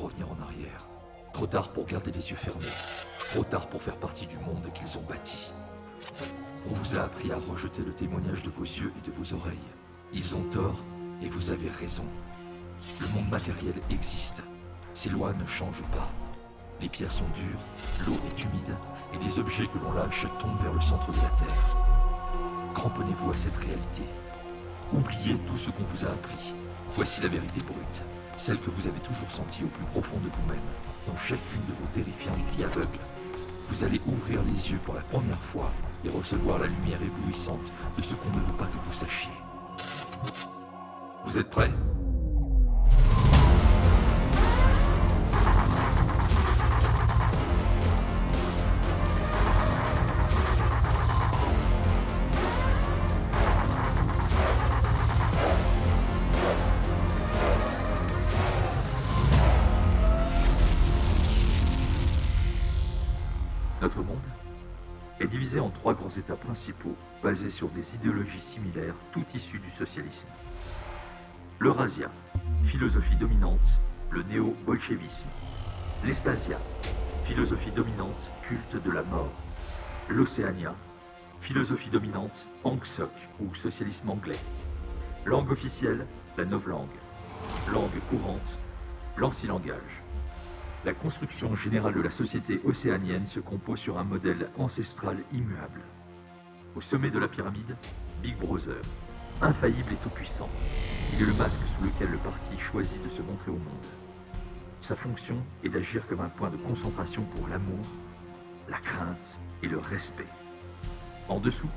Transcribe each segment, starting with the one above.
revenir en arrière. Trop tard pour garder les yeux fermés. Trop tard pour faire partie du monde qu'ils ont bâti. On vous a appris à rejeter le témoignage de vos yeux et de vos oreilles. Ils ont tort et vous avez raison. Le monde matériel existe. Ses lois ne changent pas. Les pierres sont dures, l'eau est humide et les objets que l'on lâche tombent vers le centre de la Terre. Cramponnez-vous à cette réalité. Oubliez tout ce qu'on vous a appris. Voici la vérité brute, celle que vous avez toujours sentie au plus profond de vous-même, dans chacune de vos terrifiantes vies aveugles. Vous allez ouvrir les yeux pour la première fois et recevoir la lumière éblouissante de ce qu'on ne veut pas que vous sachiez. Vous êtes prêts ? Notre monde est divisé en 3 grands états principaux basés sur des idéologies similaires, toutes issues du socialisme. L'Eurasia, philosophie dominante, le néo-bolchevisme. L'Estasia, philosophie dominante, culte de la mort. L'Océania, philosophie dominante, Angsok ou socialisme anglais. Langue officielle, la novlangue. Langue courante, l'ancien-langage. La construction générale de la société océanienne se compose sur un modèle ancestral immuable. Au sommet de la pyramide, Big Brother, infaillible et tout-puissant. Il est le masque sous lequel le parti choisit de se montrer au monde. Sa fonction est d'agir comme un point de concentration pour l'amour, la crainte et le respect. En dessous,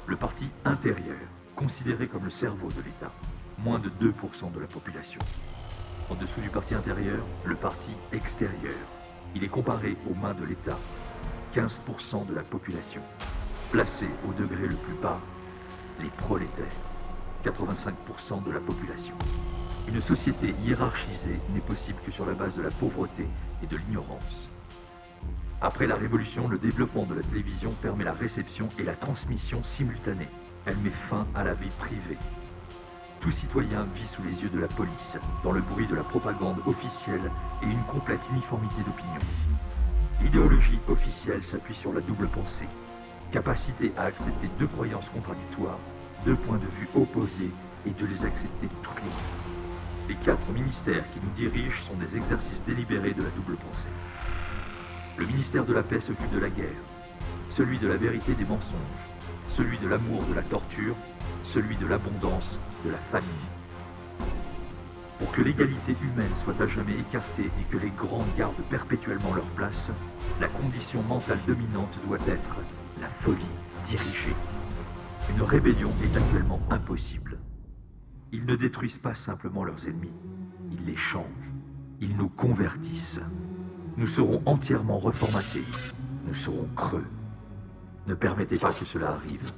le parti intérieur, considéré comme le cerveau de l'État, moins de 2% de la population. En dessous du parti intérieur, le parti extérieur. Il est comparé aux mains de l'État, 15% de la population. Placé au degré le plus bas, les prolétaires, 85% de la population. Une société hiérarchisée n'est possible que sur la base de la pauvreté et de l'ignorance. Après la Révolution, le développement de la télévision permet la réception et la transmission simultanée. Elle met fin à la vie privée. Tout citoyen vit sous les yeux de la police, dans le bruit de la propagande officielle et une complète uniformité d'opinion. L'idéologie officielle s'appuie sur la double pensée, capacité à accepter 2 croyances contradictoires, 2 points de vue opposés et de les accepter toutes les deux. Les 4 ministères qui nous dirigent sont des exercices délibérés de la double pensée. Le ministère de la paix s'occupe de la guerre, celui de la vérité des mensonges, celui de l'amour de la torture, celui de l'abondance, de la famine. Pour que l'égalité humaine soit à jamais écartée et que les grands gardent perpétuellement leur place, la condition mentale dominante doit être la folie dirigée. Une rébellion est actuellement impossible. Ils ne détruisent pas simplement leurs ennemis, ils les changent, ils nous convertissent. Nous serons entièrement reformatés, nous serons creux. Ne permettez pas que cela arrive.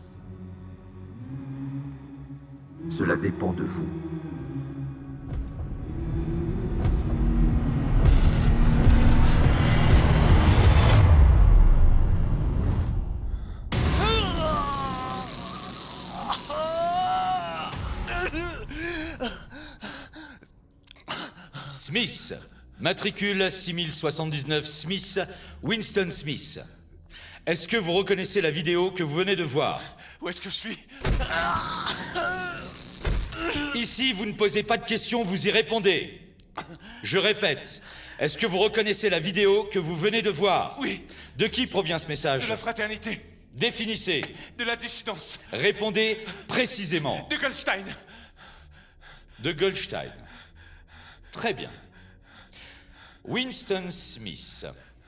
Cela dépend de vous. Smith, matricule 6079 Smith, Winston Smith. Est-ce que vous reconnaissez la vidéo que vous venez de voir? Où est-ce que je suis? Ici, vous ne posez pas de questions, vous y répondez. Je répète, est-ce que vous reconnaissez la vidéo que vous venez de voir? Oui. De qui provient ce message? De la fraternité. Définissez. De la dissidence. Répondez précisément. De Goldstein. De Goldstein. Très bien. Winston Smith,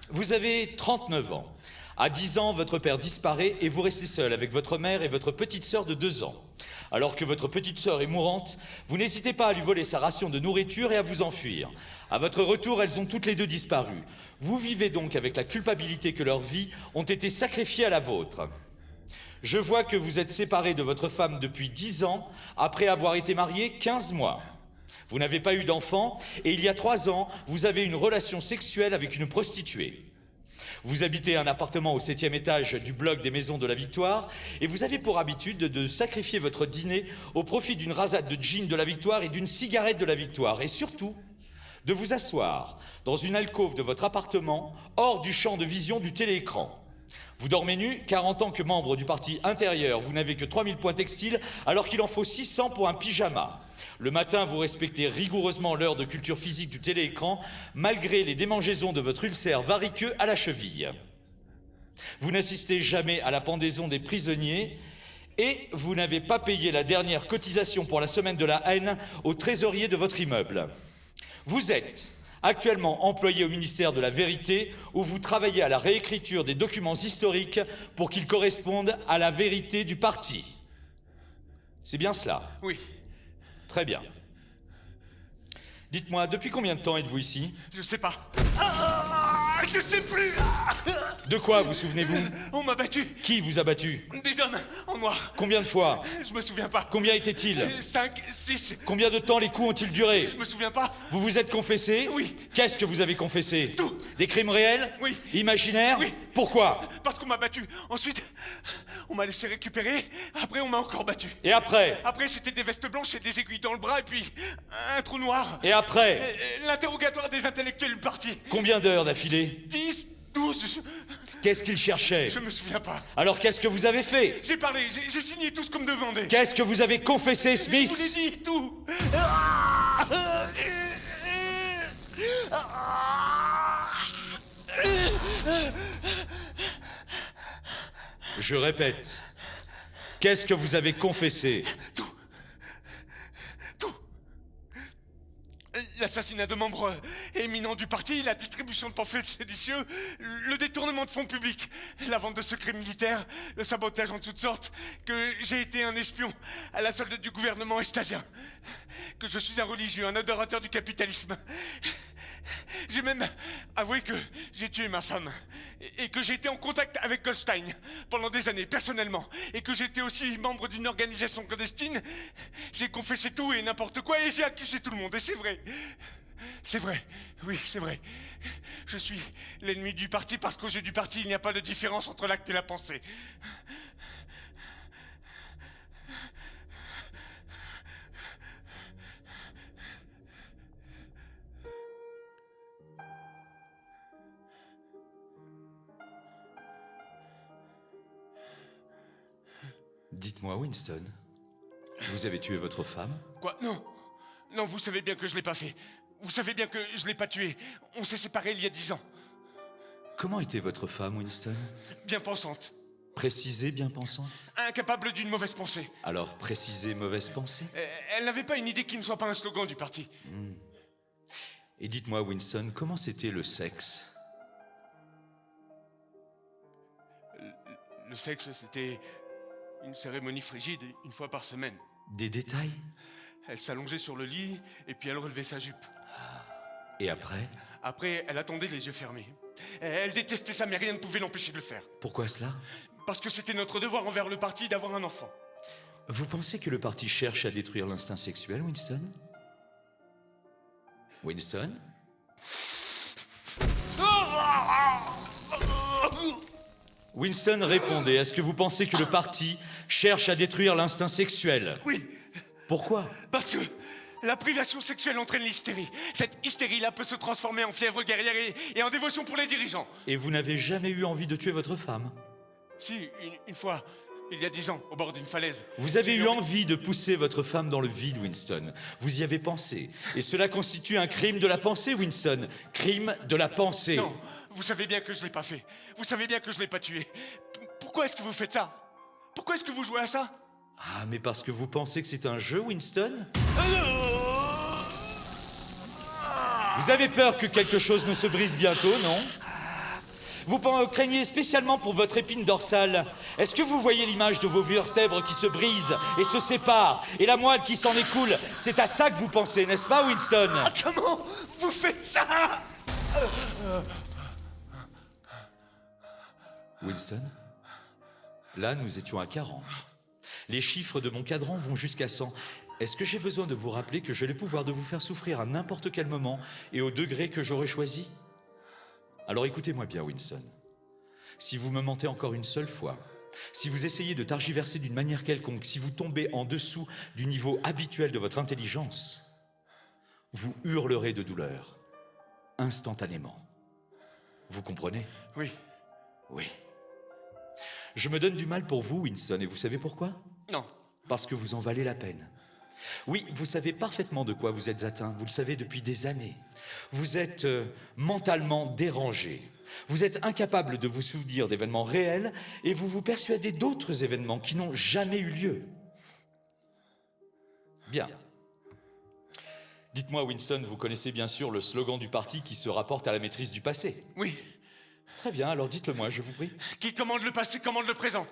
vous avez 39 ans. À 10 ans, votre père disparaît et vous restez seul avec votre mère et votre petite sœur de 2 ans. Alors que votre petite sœur est mourante, vous n'hésitez pas à lui voler sa ration de nourriture et à vous enfuir. À votre retour, elles ont toutes les deux disparu. Vous vivez donc avec la culpabilité que leurs vies ont été sacrifiées à la vôtre. Je vois que vous êtes séparé de votre femme depuis 10 ans, après avoir été marié 15 mois. Vous n'avez pas eu d'enfant et il y a 3 ans, vous avez une relation sexuelle avec une prostituée. Vous habitez un appartement au 7e étage du bloc des Maisons de la Victoire et vous avez pour habitude de sacrifier votre dîner au profit d'une rasade de gin de la Victoire et d'une cigarette de la Victoire. Et surtout, de vous asseoir dans une alcôve de votre appartement, hors du champ de vision du téléécran. Vous dormez nu, car en tant que membre du parti intérieur, vous n'avez que 3000 points textiles, alors qu'il en faut 600 pour un pyjama. Le matin, vous respectez rigoureusement l'heure de culture physique du téléécran, malgré les démangeaisons de votre ulcère variqueux à la cheville. Vous n'assistez jamais à la pendaison des prisonniers, et vous n'avez pas payé la dernière cotisation pour la semaine de la haine au trésorier de votre immeuble. Vous êtes actuellement employé au ministère de la Vérité, où vous travaillez à la réécriture des documents historiques pour qu'ils correspondent à la vérité du parti. C'est bien cela? Oui, Très bien. Dites-moi, depuis combien de temps êtes-vous ici? je sais pas. Je sais plus. De quoi vous souvenez-vous? On m'a battu. Qui vous a battu? Des hommes en noir. Combien de fois? Je me souviens pas. Combien étaient-ils? 5, 6. Combien de temps les coups ont-ils duré? Je me souviens pas. Vous vous êtes confessé? Oui. Qu'est-ce que vous avez confessé? Tout. Des crimes réels? Oui. Imaginaires? Oui. Pourquoi? Parce qu'on m'a battu. Ensuite, on m'a laissé récupérer. Après, on m'a encore battu. Et après? Après, c'était des vestes blanches et des aiguilles dans le bras et puis un trou noir. Et après? L'interrogatoire des intellectuels du parti. Combien d'heures d'affilée? 10, 12. Qu'est-ce qu'ils cherchaient? Je me souviens pas. Alors qu'est-ce que vous avez fait? J'ai parlé, j'ai signé tout ce qu'on me demandait. Qu'est-ce que vous avez confessé, Je vous l'ai Smith? dit, tout. Je répète. Qu'est-ce que vous avez confessé? Tout. L'assassinat de membres éminents du parti, la distribution de pamphlets séditieux, le détournement de fonds publics, la vente de secrets militaires, le sabotage en toutes sortes, que j'ai été un espion à la solde du gouvernement estasien, que je suis un religieux, un adorateur du capitalisme. J'ai même avoué que j'ai tué ma femme et que j'ai été en contact avec Goldstein pendant des années, personnellement, et que j'étais aussi membre d'une organisation clandestine. J'ai confessé tout et n'importe quoi et j'ai accusé tout le monde, et c'est vrai. C'est vrai, oui, c'est vrai. Je suis l'ennemi du parti parce qu'aux yeux du parti, il n'y a pas de différence entre l'acte et la pensée. Dites-moi, Winston, vous avez tué votre femme? Quoi? Non. Non, vous savez bien que je l'ai pas fait. Vous savez bien que je l'ai pas tué. On s'est séparés il y a 10 ans. Comment était votre femme, Winston? Bien pensante. Précisez, bien pensante. Incapable d'une mauvaise pensée. Alors, précisez, mauvaise pensée. Elle n'avait pas une idée qui ne soit pas un slogan du parti. Et dites-moi, Winston, comment c'était le sexe? Le sexe, c'était une cérémonie frigide, une fois par semaine. Des détails? Elle s'allongeait sur le lit et puis elle relevait sa jupe. Et après? Après, elle attendait les yeux fermés. Elle détestait ça, mais rien ne pouvait l'empêcher de le faire. Pourquoi cela? Parce que c'était notre devoir envers le parti d'avoir un enfant. Vous pensez que le parti cherche à détruire l'instinct sexuel, Winston? Winston? Winston, répondez. Est-ce que vous pensez que le parti cherche à détruire l'instinct sexuel? Oui, Pourquoi? parce que la privation sexuelle entraîne l'hystérie. Cette hystérie-là peut se transformer en fièvre guerrière et en dévotion pour les dirigeants. Et vous n'avez jamais eu envie de tuer votre femme? Si, une fois, il y a 10 ans, au bord d'une falaise. Vous avez J'ai eu envie de pousser votre femme dans le vide, Winston. Vous y avez pensé. Et cela constitue un crime de la pensée, Winston. Crime de la pensée. Non, vous savez bien que je l'ai pas fait. Vous savez bien que je l'ai pas tué. Pourquoi est-ce que vous faites ça? Pourquoi est-ce que vous jouez à ça? Ah, mais parce que vous pensez que c'est un jeu, Winston? Vous avez peur que quelque chose ne se brise bientôt, non? Vous craignez spécialement pour votre épine dorsale. Est-ce que vous voyez l'image de vos vertèbres qui se brisent et se séparent, et la moelle qui s'en écoule? C'est à ça que vous pensez, n'est-ce pas, Winston? Comment vous faites ça? Winston, là, nous étions à 40. Les chiffres de mon cadran vont jusqu'à 100. Est-ce que j'ai besoin de vous rappeler que j'ai le pouvoir de vous faire souffrir à n'importe quel moment et au degré que j'aurai choisi? Alors écoutez-moi bien, Winston. Si vous me mentez encore une seule fois, si vous essayez de targiverser d'une manière quelconque, si vous tombez en dessous du niveau habituel de votre intelligence, vous hurlerez de douleur. instantanément. Vous comprenez? Oui. Oui. Je me donne du mal pour vous, Winston, et vous savez pourquoi? Non. Parce que vous en valez la peine. Oui, vous savez parfaitement de quoi vous êtes atteint, vous le savez depuis des années. Vous êtes mentalement dérangé. Vous êtes incapable de vous souvenir d'événements réels et vous vous persuadez d'autres événements qui n'ont jamais eu lieu. Bien. Dites-moi, Winston, vous connaissez bien sûr le slogan du parti qui se rapporte à la maîtrise du passé. Oui. Très bien, alors dites-le moi, je vous prie. Qui commande le passé, commande le présent.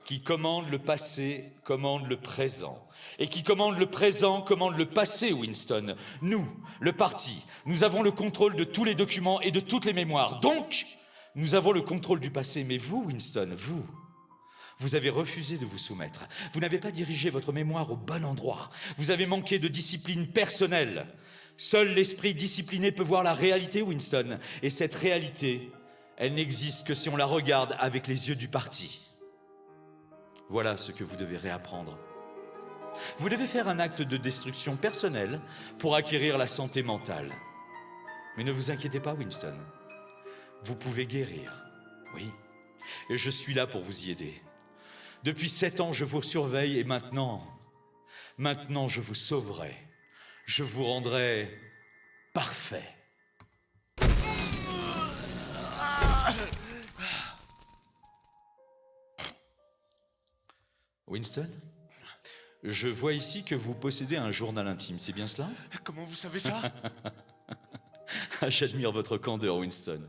Qui commande le passé, commande le présent. Et qui commande le présent, commande le passé, Winston. Nous, le parti, nous avons le contrôle de tous les documents et de toutes les mémoires. Donc, nous avons le contrôle du passé. Mais vous, Winston, vous avez refusé de vous soumettre. Vous n'avez pas dirigé votre mémoire au bon endroit. Vous avez manqué de discipline personnelle. Seul l'esprit discipliné peut voir la réalité, Winston. Et cette réalité, elle n'existe que si on la regarde avec les yeux du parti. Voilà ce que vous devez réapprendre. Vous devez faire un acte de destruction personnelle pour acquérir la santé mentale. Mais ne vous inquiétez pas, Winston. Vous pouvez guérir, oui. Et je suis là pour vous y aider. Depuis 7 ans, je vous surveille et maintenant je vous sauverai. Je vous rendrai parfait. Winston, je vois ici que vous possédez un journal intime, c'est bien cela? Comment vous savez ça? J'admire votre candeur, Winston.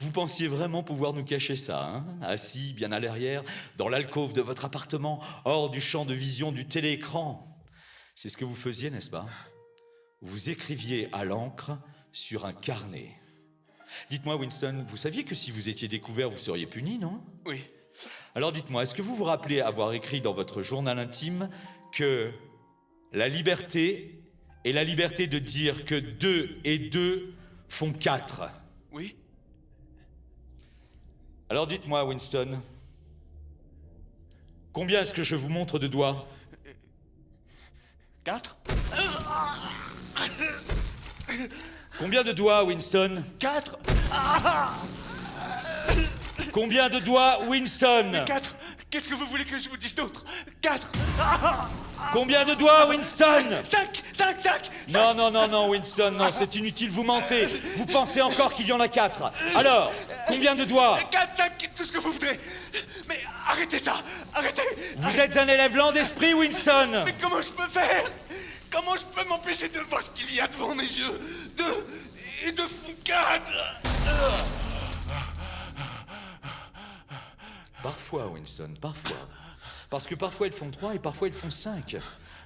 Vous pensiez vraiment pouvoir nous cacher ça, hein? Assis, bien à l'arrière, dans l'alcôve de votre appartement, hors du champ de vision du téléécran. C'est ce que vous faisiez, n'est-ce pas? Vous écriviez à l'encre sur un carnet. Dites-moi, Winston, vous saviez que si vous étiez découvert, vous seriez puni, non? Oui. Alors dites-moi, est-ce que vous vous rappelez avoir écrit dans votre journal intime que la liberté est la liberté de dire que 2 et 2 font 4? Oui. Alors dites-moi, Winston, combien est-ce que je vous montre de doigts? 4. Combien de doigts, Winston? 4. Combien de doigts, Winston? 4. Qu'est-ce que vous voulez que je vous dise d'autre? 4. Combien de doigts, Winston? 5. 5. 5. Non, Winston, non, c'est inutile, vous mentez. Vous pensez encore qu'il y en a 4. Alors, combien de doigts? 4, 5, tout ce que vous voudrez. Mais arrêtez ça. Arrêtez. Vous êtes un élève lent d'esprit, Winston. Mais comment je peux faire? Comment je peux m'empêcher de voir ce qu'il y a devant mes yeux? 2 et 2 font 4. Parfois, Winston, parfois. Parce que parfois, ils font 3 et parfois, ils font 5.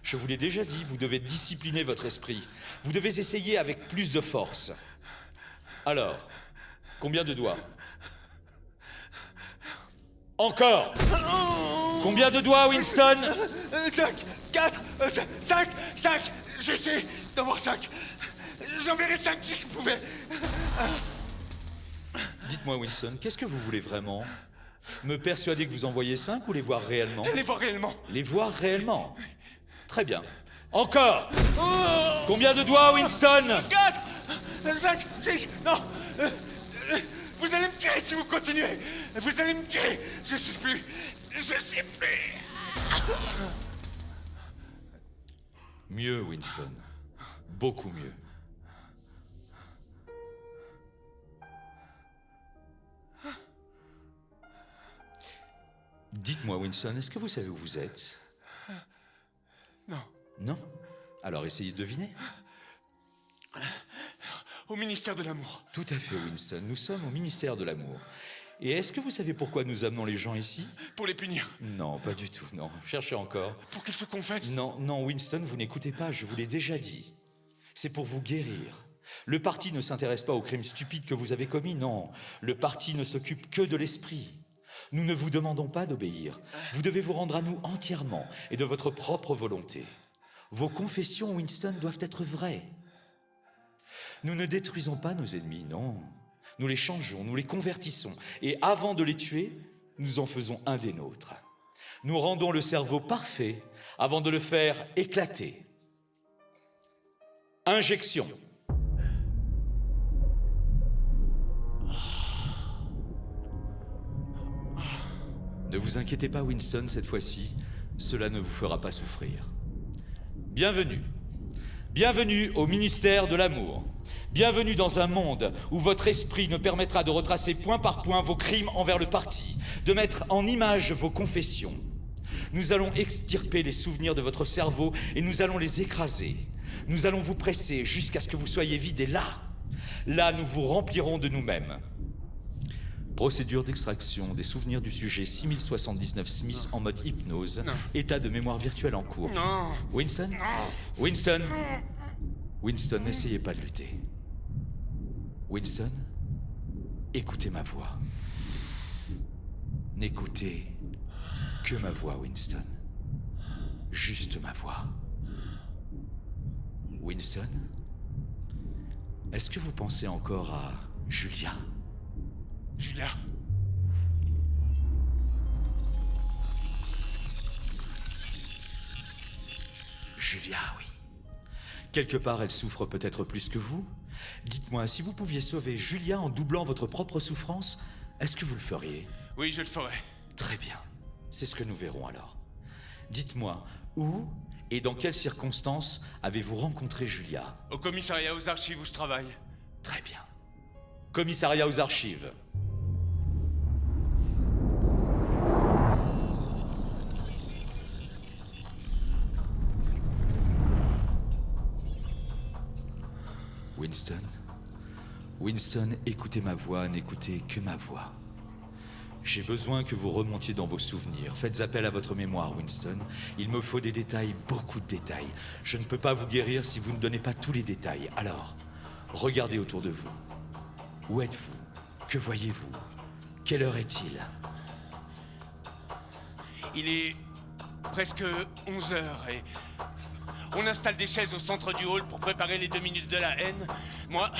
Je vous l'ai déjà dit, vous devez discipliner votre esprit. Vous devez essayer avec plus de force. Alors, combien de doigts? Encore. Combien de doigts, Winston? 5, 4, 5, 5. J'essaie d'avoir 5. J'en verrai 5 si je pouvais. Dites-moi, Winston, qu'est-ce que vous voulez vraiment? Me persuader que vous en voyez 5 ou les voir réellement? Les voir réellement. Les voir réellement? Très bien. Encore. Combien de doigts, Winston? 4, 5, 6, non. Vous allez me tuer si vous continuez. Vous allez me tuer. Je sais plus. Mieux, Winston. Beaucoup mieux. Dites-moi, Winston, est-ce que vous savez où vous êtes? Non. Non? Alors essayez de deviner. Au ministère de l'amour. Tout à fait, Winston. Nous sommes au ministère de l'amour. Et est-ce que vous savez pourquoi nous amenons les gens ici? Pour les punir. Non, pas du tout, non. Cherchez encore. Pour qu'ils se confessent. Non, Winston, vous n'écoutez pas, je vous l'ai déjà dit. C'est pour vous guérir. Le parti ne s'intéresse pas aux crimes stupides que vous avez commis, non. Le parti ne s'occupe que de l'esprit. Nous ne vous demandons pas d'obéir. Vous devez vous rendre à nous entièrement et de votre propre volonté. Vos confessions, Winston, doivent être vraies. Nous ne détruisons pas nos ennemis, non. Nous les changeons, nous les convertissons. Et avant de les tuer, nous en faisons un des nôtres. Nous rendons le cerveau parfait avant de le faire éclater. Injection. Ne vous inquiétez pas, Winston, cette fois-ci, cela ne vous fera pas souffrir. Bienvenue. Bienvenue au ministère de l'amour. Bienvenue dans un monde où votre esprit ne permettra de retracer point par point vos crimes envers le parti, de mettre en image vos confessions. Nous allons extirper les souvenirs de votre cerveau et nous allons les écraser. Nous allons vous presser jusqu'à ce que vous soyez vide et là, nous vous remplirons de nous-mêmes. Procédure d'extraction des souvenirs du sujet 6079 Smith en mode hypnose. Non. État de mémoire virtuelle en cours. Non. Winston? Winston? Winston, n'essayez pas de lutter. Winston, écoutez ma voix. N'écoutez que ma voix, Winston. Juste ma voix. Winston, est-ce que vous pensez encore à Julia? Julia. Julia, oui. Quelque part, elle souffre peut-être plus que vous. Dites-moi, si vous pouviez sauver Julia en doublant votre propre souffrance, est-ce que vous le feriez? Oui, je le ferai. Très bien. C'est ce que nous verrons alors. Dites-moi, où et dans quelles circonstances avez-vous rencontré Julia? Au commissariat aux archives où je travaille. Très bien. Commissariat aux archives. Winston, Winston, écoutez ma voix, n'écoutez que ma voix. J'ai besoin que vous remontiez dans vos souvenirs. Faites appel à votre mémoire, Winston. Il me faut des détails, beaucoup de détails. Je ne peux pas vous guérir si vous ne donnez pas tous les détails. Alors, regardez autour de vous. Où êtes-vous? Que voyez-vous? Quelle heure est-il? Il est presque 11 heures et on installe des chaises au centre du hall pour préparer les 2 minutes de la haine. Moi,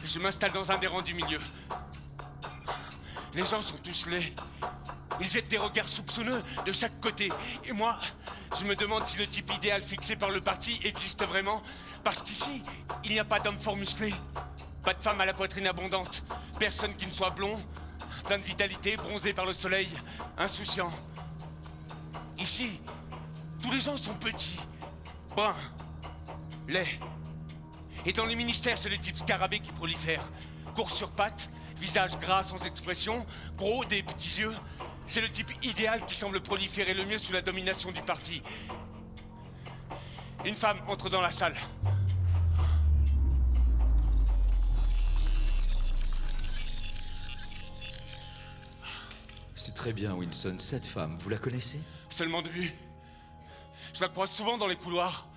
je m'installe dans un des rangs du milieu. Les gens sont tous laids. Ils jettent des regards soupçonneux de chaque côté. Et moi, je me demande si le type idéal fixé par le parti existe vraiment. Parce qu'ici, il n'y a pas d'homme fort musclé. Pas de femme à la poitrine abondante. Personne qui ne soit blond, plein de vitalité, bronzé par le soleil, insouciant. Ici, tous les gens sont petits, bruns, laids. Et dans les ministères, c'est le type scarabée qui prolifère. Court sur pattes, visage gras sans expression, gros, des petits yeux. C'est le type idéal qui semble proliférer le mieux sous la domination du parti. Une femme entre dans la salle. C'est très bien, Winston. Cette femme, vous la connaissez? Seulement de vue. Je la croise souvent dans les couloirs.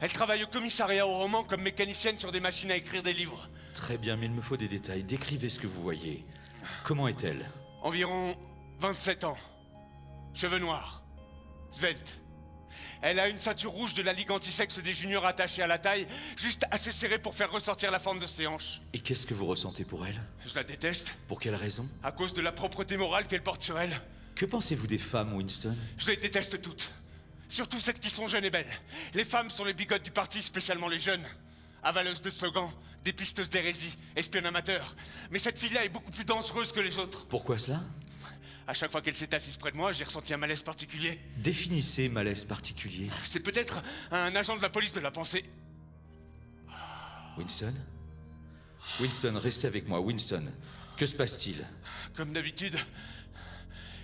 Elle travaille au commissariat au roman comme mécanicienne sur des machines à écrire des livres. Très bien, mais il me faut des détails. Décrivez ce que vous voyez. Comment est-elle? Environ 27 ans. Cheveux noirs. Svelte. Elle a une ceinture rouge de la Ligue anti-sexe des juniors attachée à la taille, juste assez serrée pour faire ressortir la forme de ses hanches. Et qu'est-ce que vous ressentez pour elle? Je la déteste, Pour quelle raison? à cause de la propreté morale qu'elle porte sur elle. Que pensez-vous des femmes, Winston? Je les déteste toutes. Surtout celles qui sont jeunes et belles. Les femmes sont les bigotes du parti, spécialement les jeunes. Avaleuses de slogans, dépisteuses d'hérésie, espionnes amateurs. Mais cette fille-là est beaucoup plus dangereuse que les autres. Pourquoi cela? À chaque fois qu'elle s'est assise près de moi, j'ai ressenti un malaise particulier. Définissez malaise particulier. C'est peut-être un agent de la police de la pensée. Winston? Winston, restez avec moi. Winston, que se passe-t-il? Comme d'habitude,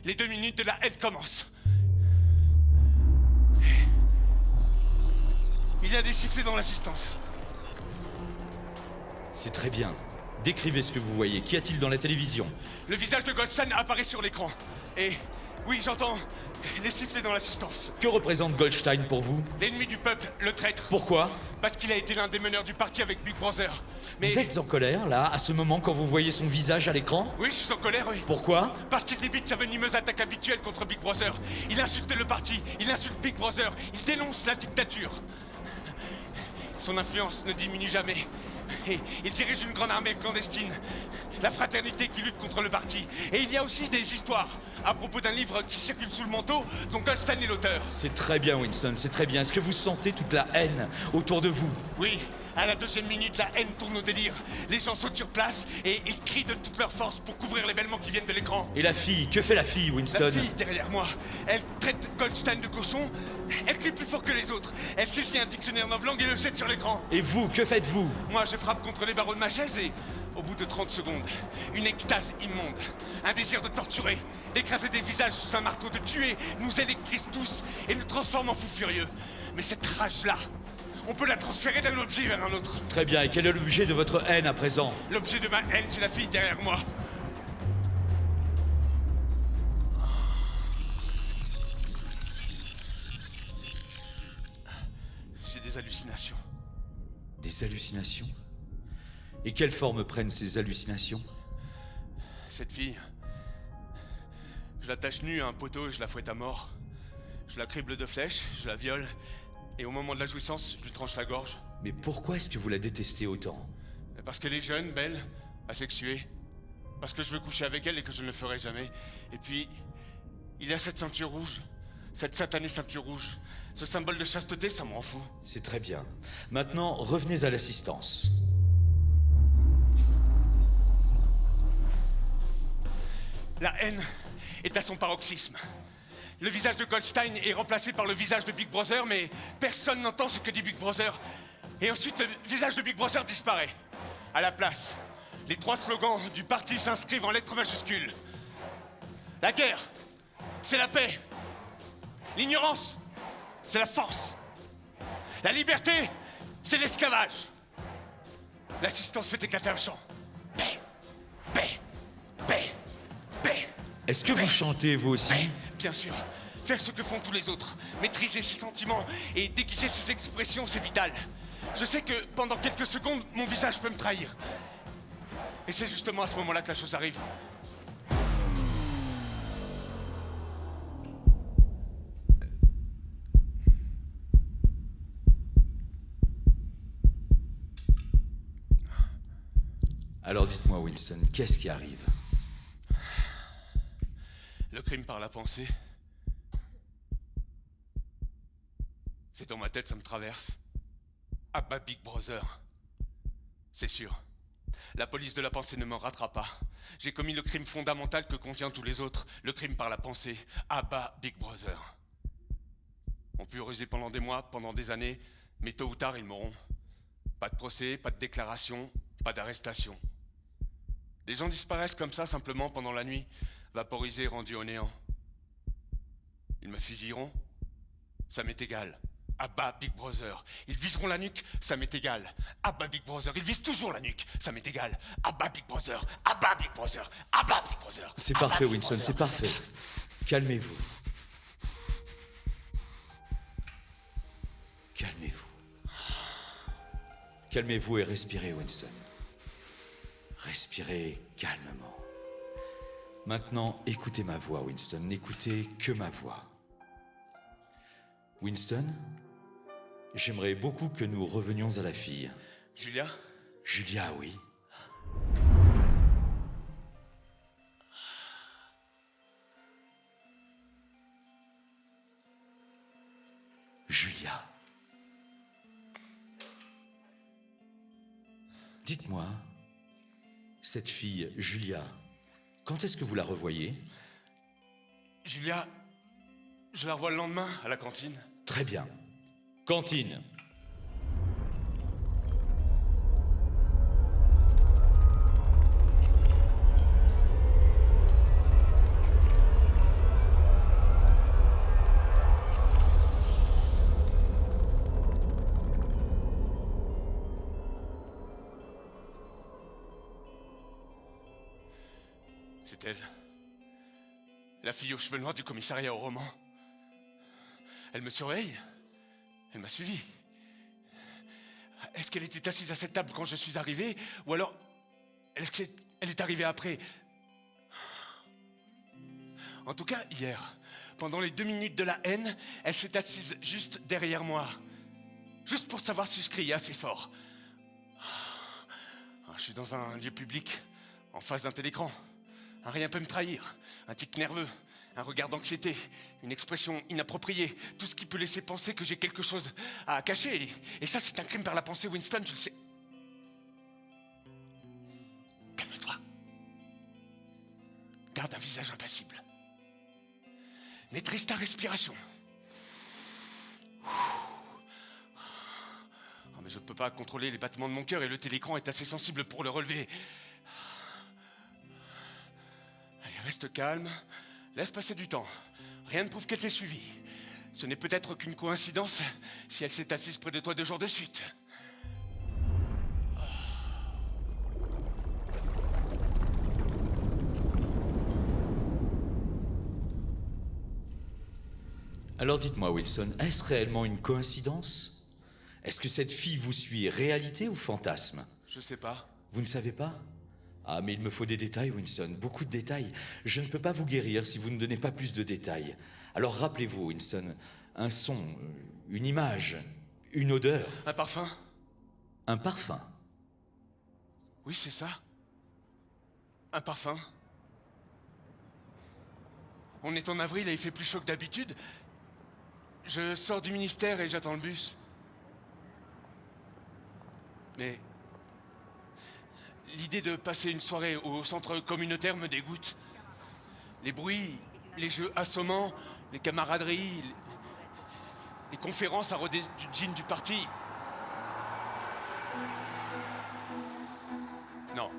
les 2 minutes de la haine commencent. Il y a des sifflets dans l'assistance. C'est très bien. Décrivez ce que vous voyez. Qu'y a-t-il dans la télévision? Le visage de Goldstein apparaît sur l'écran. Et oui, j'entends les sifflets dans l'assistance. Que représente Goldstein pour vous? L'ennemi du peuple, le traître. Pourquoi? Parce qu'il a été l'un des meneurs du parti avec Big Brother. Mais Vous êtes en colère, là, à ce moment, quand vous voyez son visage à l'écran? oui, je suis en colère, oui. Pourquoi? Parce qu'il débite sa venimeuse attaque habituelle contre Big Brother. Il insulte le parti, il insulte Big Brother, il dénonce la dictature. Son influence ne diminue jamais. Et il dirige une grande armée clandestine, la fraternité qui lutte contre le parti. Et il y a aussi des histoires à propos d'un livre qui circule sous le manteau, dont Goldstein est l'auteur. C'est très bien, Winston, c'est très bien. Est-ce que vous sentez toute la haine autour de vous? Oui, à la 2e minute, la haine tourne au délire. Les gens sautent sur place et ils crient de toute leur force pour couvrir les bêlements qui viennent de l'écran. Et la fille, que fait la fille, Winston? La fille derrière moi, elle traite Goldstein de cochon, elle crie plus fort que les autres. Elle saisit un dictionnaire novlangue et le jette sur l'écran. Et vous, que faites-vous? Moi, je frappe contre les barreaux de ma chaise et, au bout de 30 secondes, une extase immonde, un désir de torturer, d'écraser des visages sous un marteau, de tuer, nous électrise tous et nous transforme en fous furieux. Mais cette rage-là, on peut la transférer d'un objet vers un autre. Très bien, et quel est l'objet de votre haine à présent? L'objet de ma haine, c'est la fille derrière moi. J'ai des hallucinations. Des hallucinations? Et quelle forme prennent ces hallucinations? Cette fille, je l'attache nue à un poteau et je la fouette à mort. Je la crible de flèches, je la viole, et au moment de la jouissance, je lui tranche la gorge. Mais pourquoi est-ce que vous la détestez autant? Parce qu'elle est jeune, belle, asexuée. Parce que je veux coucher avec elle et que je ne le ferai jamais. Et puis, il y a cette ceinture rouge. Cette satanée ceinture rouge. Ce symbole de chasteté, ça m'en fout. C'est très bien. Maintenant, revenez à l'assistance. La haine est à son paroxysme. Le visage de Goldstein est remplacé par le visage de Big Brother, mais personne n'entend ce que dit Big Brother. Et ensuite, le visage de Big Brother disparaît. À la place, les 3 slogans du parti s'inscrivent en lettres majuscules. La guerre, c'est la paix. L'ignorance, c'est la force. La liberté, c'est l'esclavage. L'assistance fait éclater un chant. Paix, paix, paix, paix. Est-ce que vous chantez, vous aussi? Bien sûr. Faire ce que font tous les autres. Maîtriser ses sentiments et déguiser ses expressions, c'est vital. Je sais que pendant quelques secondes, mon visage peut me trahir. Et c'est justement à ce moment-là que la chose arrive. Alors dites-moi, Winston, qu'est-ce qui arrive? Le crime par la pensée. C'est dans ma tête, ça me traverse. Ah bah Big Brother. C'est sûr. La police de la pensée ne me ratera pas. J'ai commis le crime fondamental que contient tous les autres. Le crime par la pensée. Ah bah Big Brother. On peut ruser pendant des mois, pendant des années, mais tôt ou tard ils mourront. Pas de procès, pas de déclaration, pas d'arrestation. Les gens disparaissent comme ça simplement pendant la nuit, vaporisés, rendus au néant. Ils me fusilleront, ça m'est égal. Ah bah Big Brother. Ils viseront la nuque, ça m'est égal. Ah bah Big Brother. Ils visent toujours la nuque, ça m'est égal. Ah bah Big Brother. Ah bah Big Brother. Ah bah Big Brother. C'est parfait, Winston, c'est parfait. Calmez-vous. Calmez-vous. Calmez-vous et respirez, Winston. Respirez calmement. Maintenant, écoutez ma voix, Winston. N'écoutez que ma voix. Winston, j'aimerais beaucoup que nous revenions à la fille. Julia? Julia, oui. Julia. Dites-moi, cette fille, Julia, quand est-ce que vous la revoyez? Julia, je la revois le lendemain à la cantine. Très bien. Cantine. C'est elle. La fille aux cheveux noirs du commissariat au roman. Elle me surveille. Elle m'a suivi. Est-ce qu'elle était assise à cette table quand je suis arrivé? Ou alors, est-ce qu'elle est arrivée après? En tout cas, hier, pendant les 2 minutes de la haine, elle s'est assise juste derrière moi. Juste pour savoir si je criais assez fort. Je suis dans un lieu public, en face d'un télécran. Un rien peut me trahir. Un tic nerveux, un regard d'anxiété, une expression inappropriée. Tout ce qui peut laisser penser que j'ai quelque chose à cacher. Et ça, c'est un crime par la pensée, Winston, tu le sais. Calme-toi. Garde un visage impassible. Maîtrise ta respiration. Oh, mais je ne peux pas contrôler les battements de mon cœur et le télécran est assez sensible pour le relever. Allez, reste calme, laisse passer du temps. Rien ne prouve qu'elle t'ait suivi. Ce n'est peut-être qu'une coïncidence si elle s'est assise près de toi 2 jours de suite. Alors dites-moi, Wilson, est-ce réellement une coïncidence? Est-ce que cette fille vous suit réalité ou fantasme? Je sais pas. Vous ne savez pas? Ah, mais il me faut des détails, Winston, beaucoup de détails. Je ne peux pas vous guérir si vous ne donnez pas plus de détails. Alors rappelez-vous, Winston, un son, une image, une odeur. Un parfum? Un parfum. Oui, c'est ça. Un parfum. On est en avril et il fait plus chaud que d'habitude. Je sors du ministère et j'attends le bus. Mais l'idée de passer une soirée au centre communautaire me dégoûte. Les bruits, les jeux assommants, les camaraderies, les conférences à roder du jean du parti. Non.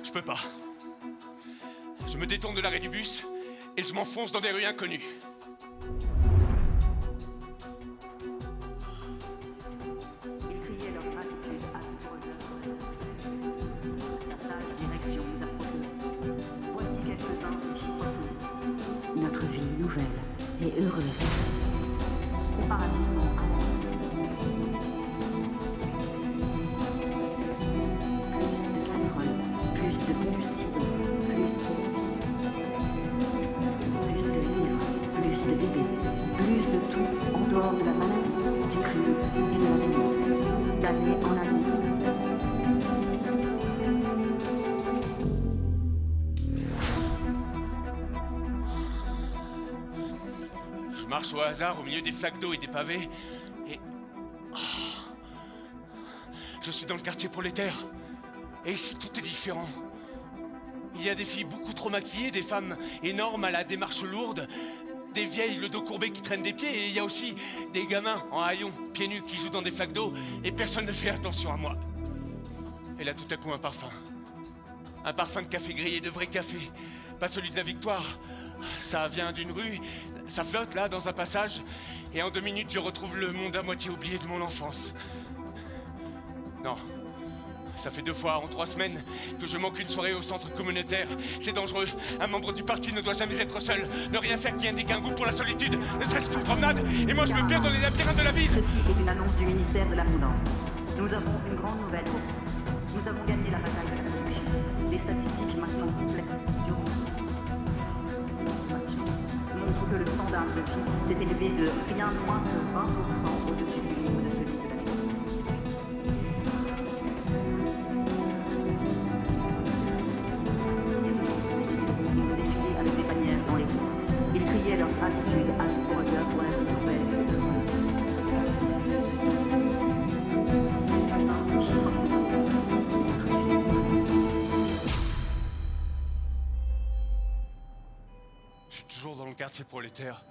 Je peux pas. Je me détourne de l'arrêt du bus et je m'enfonce dans des rues inconnues. Notre vie nouvelle et heureuse. Comparativement à plus de pétrole, plus de combustible, plus de livres, plus de bébés, plus de tout en dehors de la maladie, du crime et de la vie, d'année en année. Je marche au hasard au milieu des flaques d'eau et des pavés et... Je suis dans le quartier prolétaire. Et ici, tout est différent. Il y a des filles beaucoup trop maquillées, des femmes énormes à la démarche lourde, des vieilles le dos courbé qui traînent des pieds, et il y a aussi des gamins en haillons, pieds nus, qui jouent dans des flaques d'eau, et personne ne fait attention à moi. Et là, tout à coup, un parfum. Un parfum de café grillé, de vrai café. Pas celui de la Victoire. Ça vient d'une rue, ça flotte là, dans un passage, et en 2 minutes, je retrouve le monde à moitié oublié de mon enfance. Non. Ça fait 2 fois en 3 semaines que je manque une soirée au centre communautaire. C'est dangereux. Un membre du parti ne doit jamais être seul. Ne rien faire qui indique un goût pour la solitude, ne serait-ce qu'une promenade. Et moi, je me perds dans les labyrinthes de la ville. Ceci est une annonce du ministère de l'Abondance. Nous avons une grande nouvelle pour vous. Nous avons gagné la bataille de la pollution. Les statistiques maintenant complètes montrent que le standard de vie s'est élevé de rien moins que 20% au-dessus du niveau de celui de la ville. Avec des bannières dans les rues. Ils criaient leur gratitude à ce promoteur pour la vie nouvelle. Je suis toujours dans le quartier prolétaire.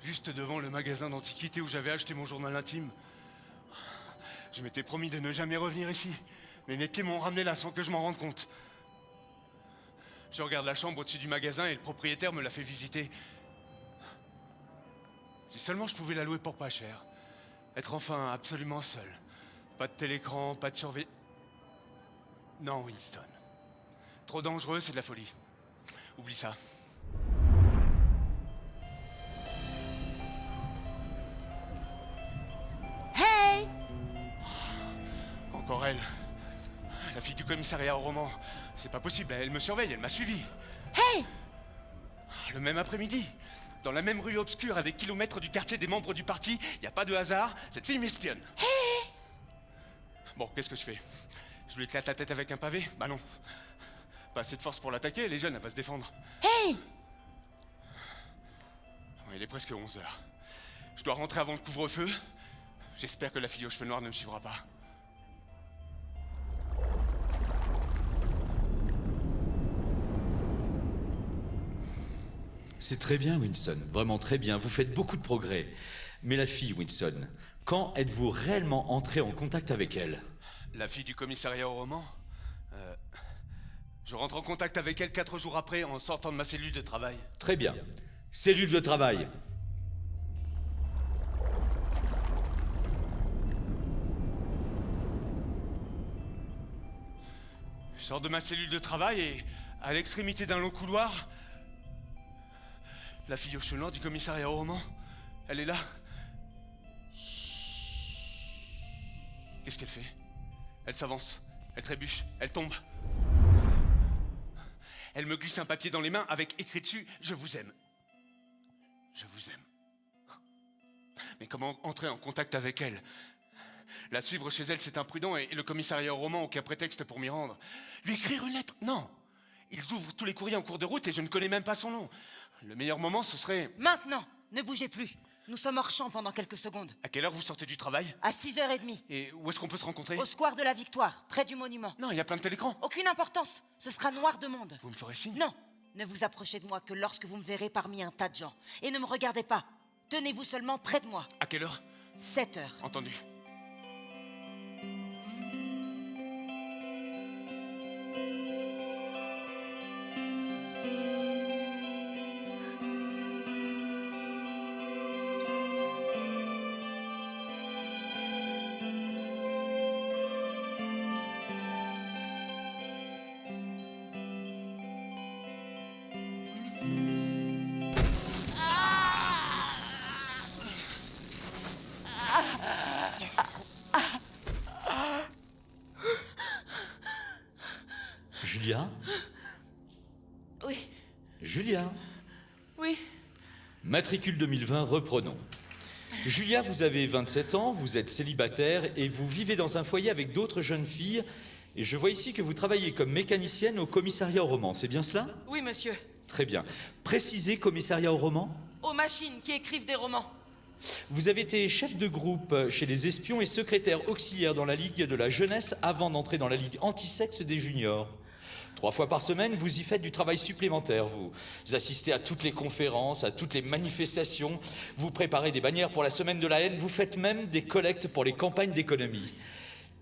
Juste devant le magasin d'antiquités où j'avais acheté mon journal intime. Je m'étais promis de ne jamais revenir ici. Mais mes pieds m'ont ramené là sans que je m'en rende compte. Je regarde la chambre au-dessus du magasin et le propriétaire me l'a fait visiter. Si seulement je pouvais la louer pour pas cher. Être enfin absolument seul. Pas de télécran, pas de surveillance. Non, Winston. Trop dangereux, c'est de la folie. Oublie ça. Hey! Encore elle. La fille du commissariat au roman. C'est pas possible, elle me surveille, elle m'a suivi. Hey! Le même après-midi, dans la même rue obscure, à des kilomètres du quartier des membres du parti, y a pas de hasard, cette fille m'espionne. Bon, qu'est-ce que je fais? Je lui éclate la tête avec un pavé? Bah non. Pas assez de force pour l'attaquer, elle est jeune, elle va se défendre. Hey! Ouais, il est presque 11h. Je dois rentrer avant le couvre-feu. J'espère que la fille aux cheveux noirs ne me suivra pas. C'est très bien, Winston, vraiment très bien. Vous faites beaucoup de progrès. Mais la fille, Winston, quand êtes-vous réellement entré en contact avec elle? La fille du commissariat au roman? Je rentre en contact avec elle 4 jours après en sortant de ma cellule de travail. Très bien. Cellule de travail. Je sors de ma cellule de travail et, à l'extrémité d'un long couloir, la fille aux cheveux noirs du commissariat au roman, elle est là. Qu'est-ce qu'elle fait? Elle s'avance, elle trébuche, elle tombe. Elle me glisse un papier dans les mains avec écrit dessus « Je vous aime ». Je vous aime. Mais comment entrer en contact avec elle? La suivre chez elle, c'est imprudent et le commissariat au roman, aucun prétexte pour m'y rendre. Lui écrire une lettre? Non. Ils ouvrent tous les courriers en cours de route et je ne connais même pas son nom. Le meilleur moment, ce serait... Maintenant, ne bougez plus. Nous sommes hors champ pendant quelques secondes. À quelle heure vous sortez du travail? À 6h30. Et où est-ce qu'on peut se rencontrer? Au square de la Victoire, près du monument. Non, il y a plein de télécrans. Aucune importance. Ce sera noir de monde. Vous me ferez signe? Non. Ne vous approchez de moi que lorsque vous me verrez parmi un tas de gens. Et ne me regardez pas. Tenez-vous seulement près de moi. À quelle heure? 7h. Entendu. Julia? Oui. Julia? Oui. Matricule 2020, reprenons. Julia, vous avez 27 ans, vous êtes célibataire et vous vivez dans un foyer avec d'autres jeunes filles. Et je vois ici que vous travaillez comme mécanicienne au commissariat au roman, c'est bien cela? Oui, monsieur. Très bien. Précisez commissariat au roman. Aux machines qui écrivent des romans. Vous avez été chef de groupe chez les espions et secrétaire auxiliaire dans la Ligue de la jeunesse avant d'entrer dans la Ligue anti-sexe des juniors. 3 fois par semaine, vous y faites du travail supplémentaire. Vous assistez à toutes les conférences, à toutes les manifestations. Vous préparez des bannières pour la semaine de la haine. Vous faites même des collectes pour les campagnes d'économie.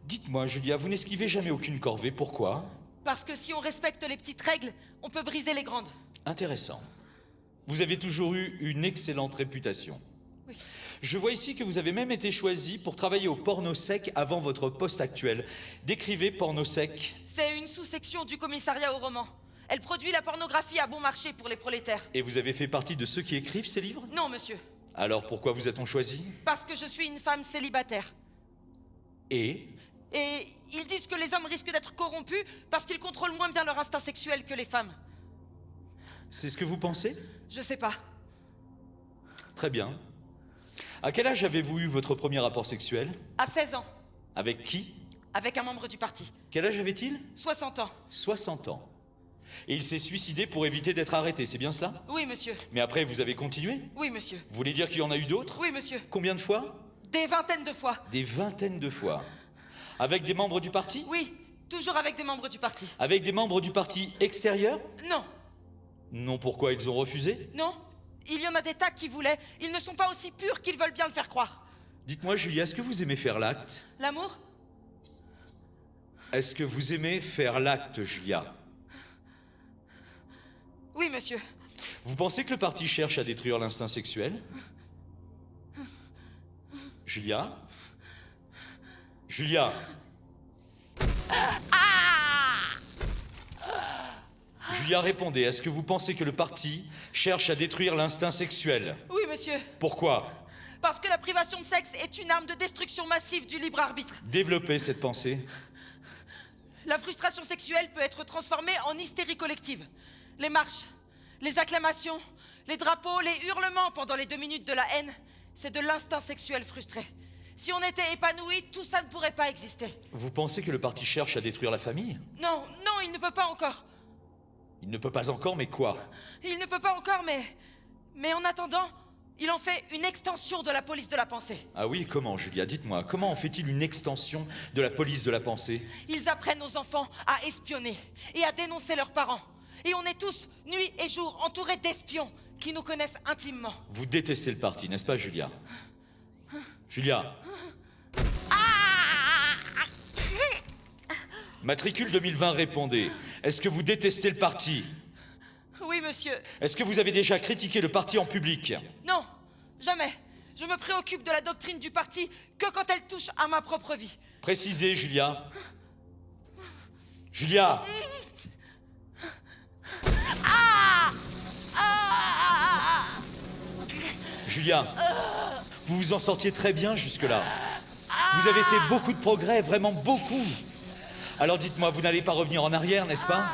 Dites-moi, Julia, vous n'esquivez jamais aucune corvée. Pourquoi? Parce que si on respecte les petites règles, on peut briser les grandes. Intéressant. Vous avez toujours eu une excellente réputation. Oui. Je vois ici que vous avez même été choisi pour travailler au Porno Sec avant votre poste actuel. Décrivez Porno Sec. C'est une sous-section du commissariat au roman. Elle produit la pornographie à bon marché pour les prolétaires. Et vous avez fait partie de ceux qui écrivent ces livres? Non, monsieur. Alors pourquoi vous a-t-on choisi? Parce que je suis une femme célibataire. Et ils disent que les hommes risquent d'être corrompus parce qu'ils contrôlent moins bien leur instinct sexuel que les femmes. c'est ce que vous pensez? Je sais pas. Très bien. À quel âge avez-vous eu votre premier rapport sexuel? À 16 ans. Avec qui? Avec un membre du parti. Quel âge avait-il? 60 ans. 60 ans. Et il s'est suicidé pour éviter d'être arrêté, c'est bien cela? Oui, monsieur. Mais après, vous avez continué? Oui, monsieur. Vous voulez dire qu'il y en a eu d'autres? Oui, monsieur. Combien de fois? Des vingtaines de fois. Des vingtaines de fois. Avec des membres du parti? Oui, toujours avec des membres du parti. Avec des membres du parti extérieur? Non, Non, pourquoi ils ont refusé? non. Il y en a des tas qui voulaient. Ils ne sont pas aussi purs qu'ils veulent bien le faire croire. Dites-moi, Julia, est-ce que vous aimez faire l'acte? L'amour? Est-ce que vous aimez faire l'acte, Julia? Oui, monsieur. Vous pensez que le parti cherche à détruire l'instinct sexuel? Julia? Julia? Julia, répondez, est-ce que vous pensez que le parti cherche à détruire l'instinct sexuel? Oui, monsieur. Pourquoi? Parce que la privation de sexe est une arme de destruction massive du libre arbitre. Développez cette pensée. La frustration sexuelle peut être transformée en hystérie collective. Les marches, les acclamations, les drapeaux, les hurlements pendant les 2 minutes de la haine, c'est de l'instinct sexuel frustré. Si on était épanoui, tout ça ne pourrait pas exister. Vous pensez que le parti cherche à détruire la famille? Non, non, il ne peut pas encore. Il ne peut pas encore, mais quoi? Il ne peut pas encore, mais en attendant, il en fait une extension de la police de la pensée. Ah oui, comment, Julia? Dites-moi, comment en fait-il une extension de la police de la pensée? Ils apprennent aux enfants à espionner et à dénoncer leurs parents. Et on est tous, nuit et jour, entourés d'espions qui nous connaissent intimement. Vous détestez le parti, n'est-ce pas, Julia? Julia. Matricule 2020, répondez. Est-ce que vous détestez le parti? Oui, monsieur. Est-ce que vous avez déjà critiqué le parti en public? Non, jamais. Je me préoccupe de la doctrine du parti que quand elle touche à ma propre vie. Précisez, Julia. Julia! Julia, vous vous en sortiez très bien jusque-là. Vous avez fait beaucoup de progrès, vraiment beaucoup. Alors dites-moi, vous n'allez pas revenir en arrière, n'est-ce pas?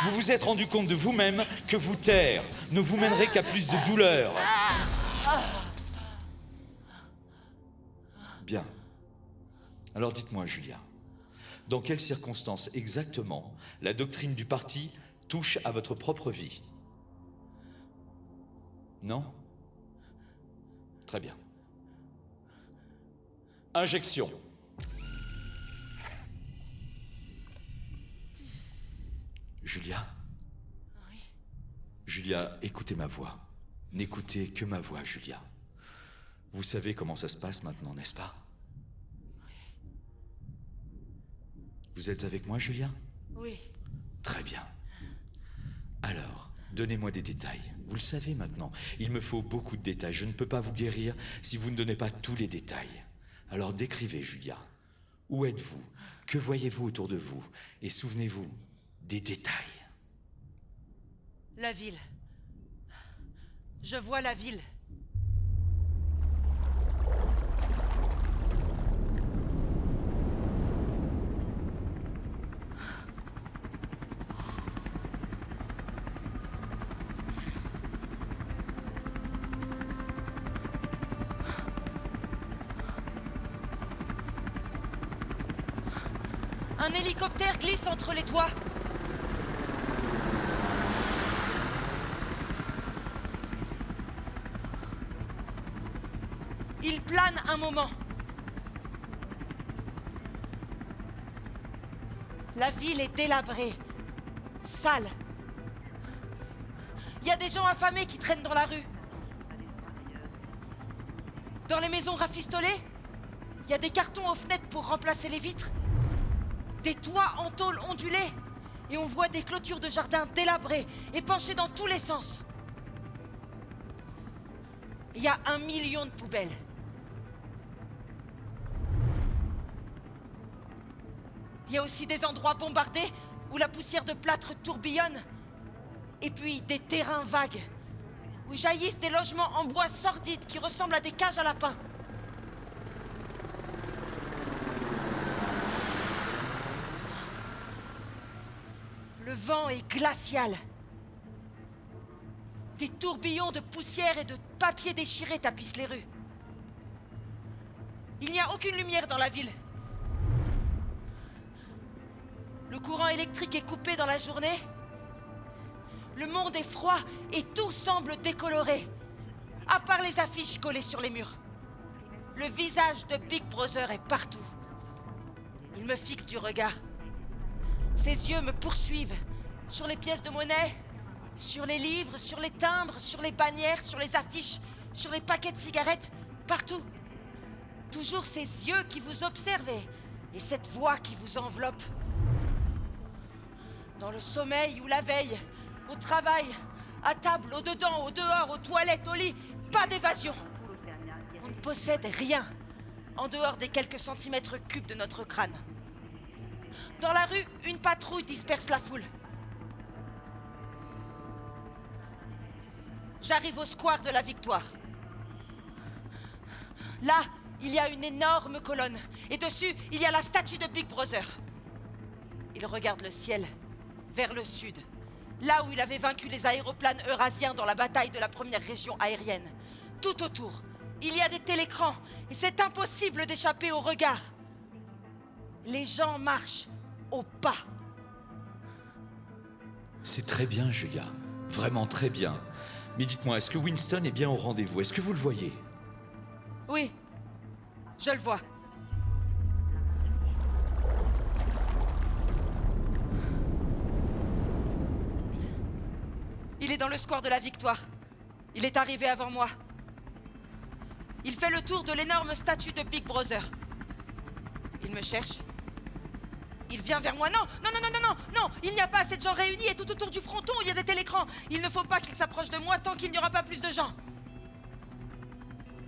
Vous vous êtes rendu compte de vous-même que vous taire ne vous mènerait qu'à plus de douleur. Bien. Alors dites-moi, Julia, dans quelles circonstances exactement la doctrine du parti touche à votre propre vie? Non? Très bien. Injection. Julia? Oui. Julia, écoutez ma voix. N'écoutez que ma voix, Julia. Vous savez comment ça se passe maintenant, n'est-ce pas? Oui. Vous êtes avec moi, Julia? Oui. Très bien. Alors, donnez-moi des détails. Vous le savez maintenant, il me faut beaucoup de détails. Je ne peux pas vous guérir si vous ne donnez pas tous les détails. Alors décrivez, Julia. Où êtes-vous? Que voyez-vous autour de vous? Et souvenez-vous des détails. La ville. Je vois la ville. Un hélicoptère glisse entre les toits. Il plane un moment. La ville est délabrée, sale. Il y a des gens affamés qui traînent dans la rue. Dans les maisons rafistolées, il y a des cartons aux fenêtres pour remplacer les vitres. Des toits en tôle ondulés. Et on voit des clôtures de jardin délabrées et penchées dans tous les sens. Il y a 1 million de poubelles. Il y a aussi des endroits bombardés où la poussière de plâtre tourbillonne. Et puis des terrains vagues où jaillissent des logements en bois sordides qui ressemblent à des cages à lapins. Le vent est glacial. Des tourbillons de poussière et de papier déchiré tapissent les rues. Il n'y a aucune lumière dans la ville. Le courant électrique est coupé dans la journée. Le monde est froid et tout semble décoloré, à part les affiches collées sur les murs. Le visage de Big Brother est partout. Il me fixe du regard. Ses yeux me poursuivent sur les pièces de monnaie, sur les livres, sur les timbres, sur les bannières, sur les affiches, sur les paquets de cigarettes, partout. Toujours ces yeux qui vous observent et cette voix qui vous enveloppe. Dans le sommeil ou la veille, au travail, à table, au dedans, au dehors, aux toilettes, au lit, pas d'évasion. On ne possède rien en dehors des quelques centimètres cubes de notre crâne. Dans la rue, une patrouille disperse la foule. J'arrive au square de la Victoire. Là, il y a une énorme colonne. Et dessus, il y a la statue de Big Brother. Il regarde le ciel, vers le sud. Là où il avait vaincu les aéroplanes eurasiens dans la bataille de la première région aérienne. Tout autour, Il y a des télécrans et c'est impossible d'échapper au regard. Les gens marchent au pas. C'est très bien, Julia. Vraiment très bien. Mais dites-moi, est-ce que Winston est bien au rendez-vous? Est-ce que vous le voyez? Oui, je le vois. Il est dans le square de la Victoire. Il est arrivé avant moi. Il fait le tour de l'énorme statue de Big Brother. Il me cherche. Il vient vers moi. Non, non, non, non, non, non, non. Il n'y a pas assez de gens réunis et tout autour du fronton où il y a des télécrans. Il ne faut pas qu'il s'approche de moi tant qu'il n'y aura pas plus de gens.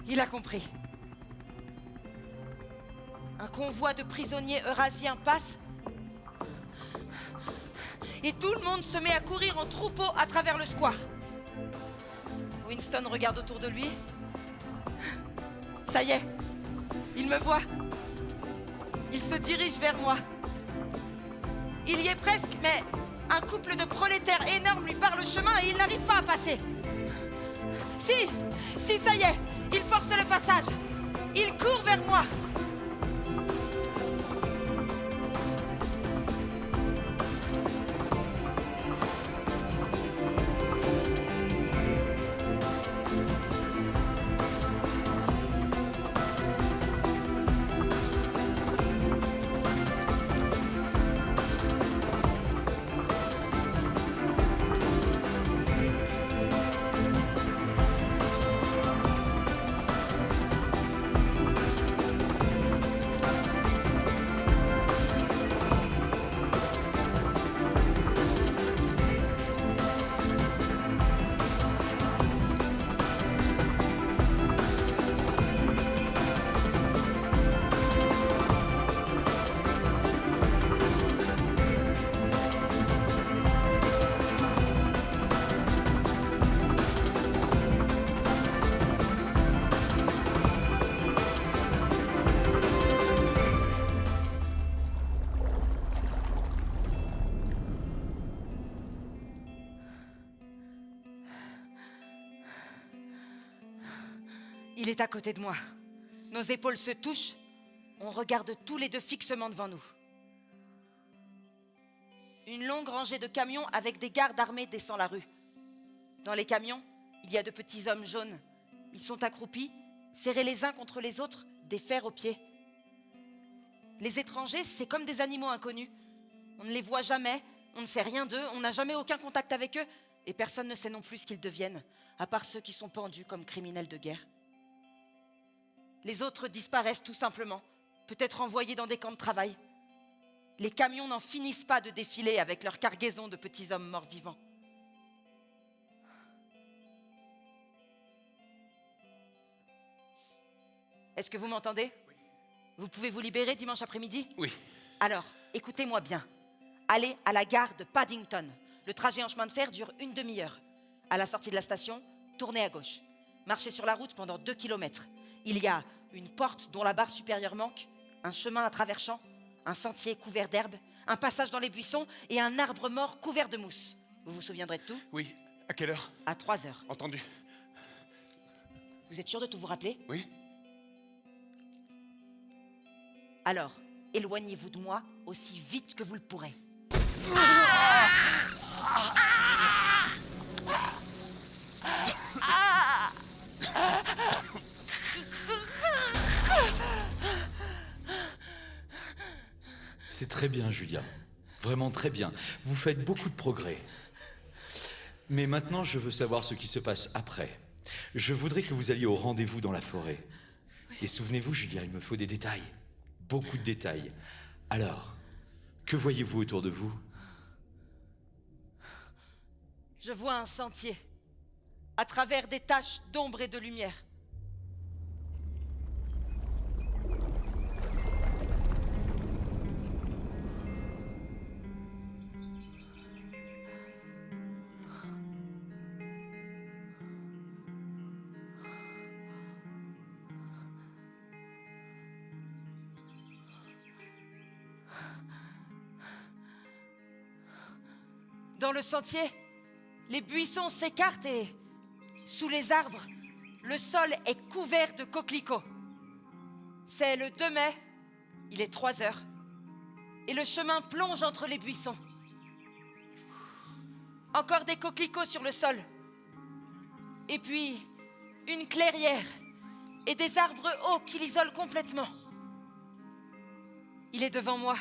Il a compris. Un convoi de prisonniers eurasiens passe et tout le monde se met à courir en troupeau à travers le square. Winston regarde autour de lui. Ça y est, il me voit. Il se dirige vers moi. Il y est presque, mais un couple de prolétaires énormes lui barre le chemin et il n'arrive pas à passer. Si, ça y est, il force le passage. Il court vers moi. Il est à côté de moi. Nos épaules se touchent. On regarde tous les deux fixement devant nous. Une longue rangée de camions avec des gardes armés descend la rue. Dans les camions, il y a de petits hommes jaunes. Ils sont accroupis, serrés les uns contre les autres, des fers aux pieds. Les étrangers, c'est comme des animaux inconnus. On ne les voit jamais, on ne sait rien d'eux, on n'a jamais aucun contact avec eux, et personne ne sait non plus ce qu'ils deviennent, à part ceux qui sont pendus comme criminels de guerre. Les autres disparaissent tout simplement, peut-être envoyés dans des camps de travail. Les camions n'en finissent pas de défiler avec leur cargaison de petits hommes morts-vivants. Est-ce que vous m'entendez? Oui. Vous pouvez vous libérer dimanche après-midi? Oui. Alors, écoutez-moi bien. Allez à la gare de Paddington. Le trajet en chemin de fer dure une demi-heure. À la sortie de la station, tournez à gauche. Marchez sur la route pendant 2 kilomètres. Il y a une porte dont la barre supérieure manque, un chemin à travers champs, un sentier couvert d'herbe, un passage dans les buissons et un arbre mort couvert de mousse. Vous vous souviendrez de tout? Oui. À quelle heure? À 3 heures. Entendu. Vous êtes sûr de tout vous rappeler? Oui. Alors, éloignez-vous de moi aussi vite que vous le pourrez. C'est très bien, Julia. Vraiment très bien. Vous faites beaucoup de progrès. Mais maintenant, je veux savoir ce qui se passe après. Je voudrais que vous alliez au rendez-vous dans la forêt. Oui. Et souvenez-vous, Julia, il me faut des détails. Beaucoup de détails. Alors, que voyez-vous autour de vous? Je vois un sentier, à travers des taches d'ombre et de lumière. Dans le sentier, les buissons s'écartent et, sous les arbres, Le sol est couvert de coquelicots. C'est le 2 mai, il est 3 heures, et le chemin plonge entre les buissons. Encore des coquelicots sur le sol. Et puis, une clairière et des arbres hauts qui l'isolent complètement. Il est devant moi.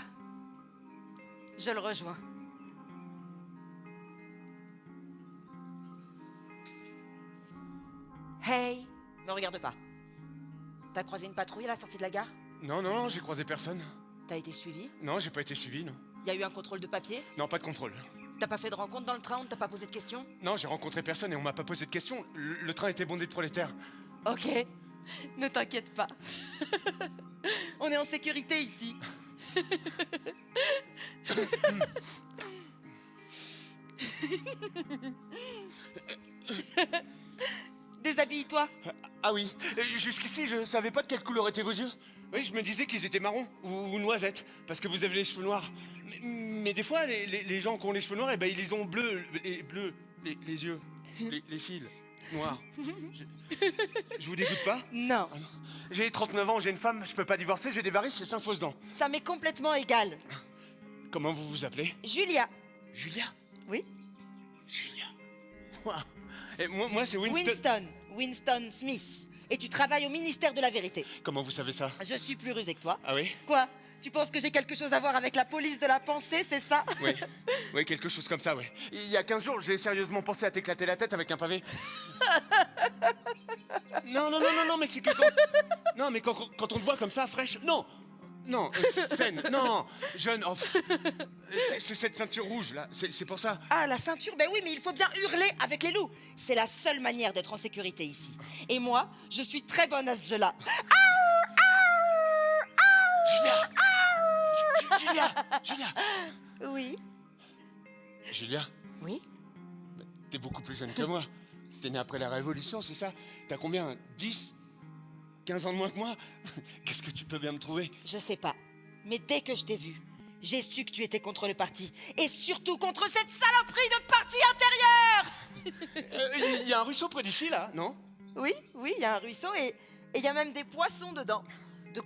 Je le rejoins. Hey, me regarde pas. T'as croisé une patrouille à la sortie de la gare? Non, j'ai croisé personne. T'as été suivi? Non, j'ai pas été suivi, non. Y a eu un contrôle de papier? Non, pas de contrôle. T'as pas fait de rencontre dans le train? On t'a pas posé de questions? Non, j'ai rencontré personne et on m'a pas posé de questions. Le train était bondé de prolétaires. Ok, ne t'inquiète pas. On est en sécurité ici. Déshabille-toi. Ah oui, jusqu'ici, je savais pas de quelle couleur étaient vos yeux. Oui, je me disais qu'ils étaient marrons ou noisettes, parce que vous avez les cheveux noirs. Mais des fois, les gens qui ont les cheveux noirs, eh ben, ils les ont bleus, les yeux, les cils noirs. Je vous dégoûte pas? Non, Ah non. J'ai 39 ans, j'ai une femme, je peux pas divorcer, j'ai des varices, j'ai 5 fausses dents. ça m'est complètement égal. Comment vous vous appelez? Julia. Julia? Oui? Julia. Waouh. Et moi c'est Winston Smith. Et tu travailles au ministère de la Vérité. Comment vous savez ça? Je suis plus rusée que toi. Ah oui? Quoi? Tu penses que j'ai quelque chose à voir avec la police de la pensée, c'est ça? Oui. Oui, quelque chose comme ça, oui. Il y a 15 jours, j'ai sérieusement pensé à t'éclater la tête avec un pavé. Non, mais c'est que quand... Non, mais quand on te voit comme ça, fraîche... Non, saine, non, jeune... Oh, c'est cette ceinture rouge, là, c'est pour ça. Ah, la ceinture? Ben oui, mais il faut bien hurler avec les loups. C'est la seule manière d'être en sécurité ici. Et moi, je suis très bonne à ce jeu-là. Julia! Oui? Julia, Oui? t'es beaucoup plus jeune que moi. T'es né après la Révolution, c'est ça? T'as combien? 10? 15 ans de moins que moi? Qu'est-ce que tu peux bien me trouver? Je sais pas. Mais dès que je t'ai vu, j'ai su que tu étais contre le parti. Et surtout contre cette saloperie de parti intérieur! Il y a un ruisseau près d'ici, là, non? Oui, il y a un ruisseau et il y a même des poissons dedans. De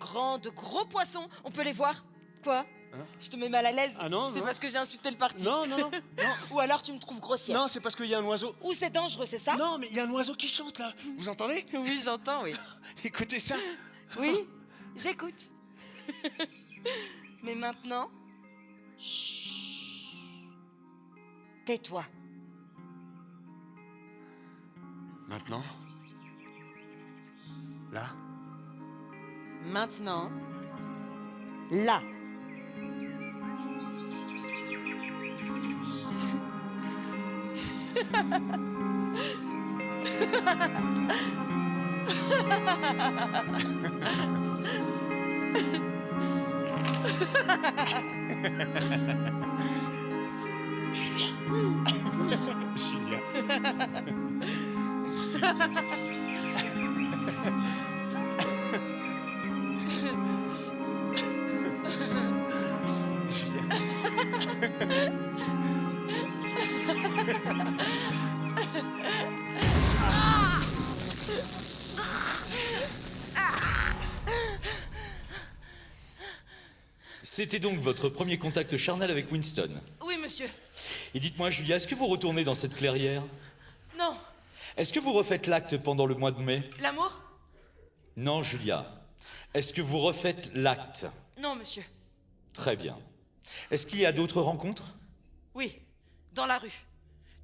gros poissons. On peut les voir. Quoi? Je te mets mal à l'aise. Ah non, c'est non. parce que j'ai insulté le parti. Non. Ou alors tu me trouves grossière. Non, c'est parce qu'il y a un oiseau. Ou c'est dangereux, c'est ça? Non, mais il y a un oiseau qui chante, là. Vous entendez? Oui, j'entends, oui. Écoutez ça. Oui, j'écoute. Mais maintenant... Chut. Tais-toi. Maintenant? Là? Maintenant... Là. Julia. C'était donc votre premier contact charnel avec Winston. Oui, monsieur. Et dites-moi, Julia, est-ce que vous retournez dans cette clairière? Non. Est-ce que vous refaites l'acte pendant le mois de mai? L'amour? Non, Julia. Est-ce que vous refaites l'acte? Non, monsieur. Très bien. Est-ce qu'il y a d'autres rencontres? Oui, dans la rue.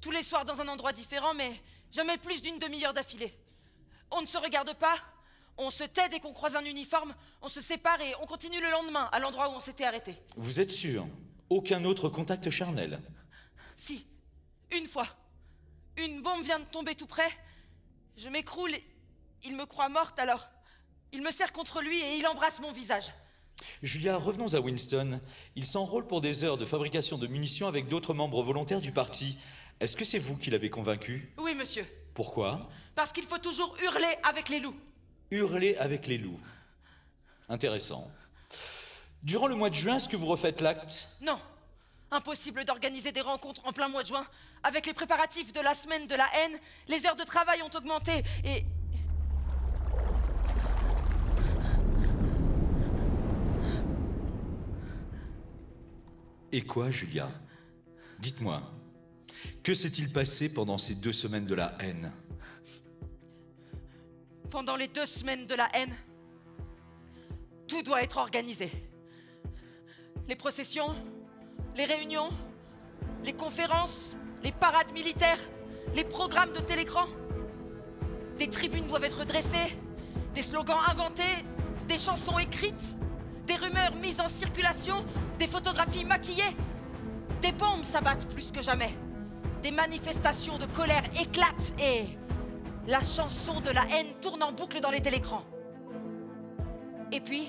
Tous les soirs dans un endroit différent, mais jamais plus d'une demi-heure d'affilée. On ne se regarde pas, on se tait dès qu'on croise un uniforme, on se sépare et on continue le lendemain à l'endroit où on s'était arrêté. Vous êtes sûr? Aucun autre contact charnel? Si, une fois. Une bombe vient de tomber tout près. Je m'écroule et il me croit morte alors. Il me serre contre lui et il embrasse mon visage. Julia, revenons à Winston. Il s'enrôle pour des heures de fabrication de munitions avec d'autres membres volontaires du parti. Est-ce que c'est vous qui l'avez convaincu? Oui, monsieur. Pourquoi? Parce qu'il faut toujours hurler avec les loups. Hurler avec les loups. Intéressant. Durant le mois de juin, est-ce que vous refaites l'acte? Non. Impossible d'organiser des rencontres en plein mois de juin. Avec les préparatifs de la semaine de la haine, les heures de travail ont augmenté et Et quoi, Julia? Dites-moi, que s'est-il passé pendant ces 2 semaines de la haine? Pendant les 2 semaines de la haine, tout doit être organisé. Les processions, les réunions, les conférences, les parades militaires, les programmes de télécran. Des tribunes doivent être dressées, des slogans inventés, des chansons écrites, des rumeurs mises en circulation, des photographies maquillées. Des bombes s'abattent plus que jamais. Des manifestations de colère éclatent et la chanson de la haine tourne en boucle dans les télécrans. Et puis,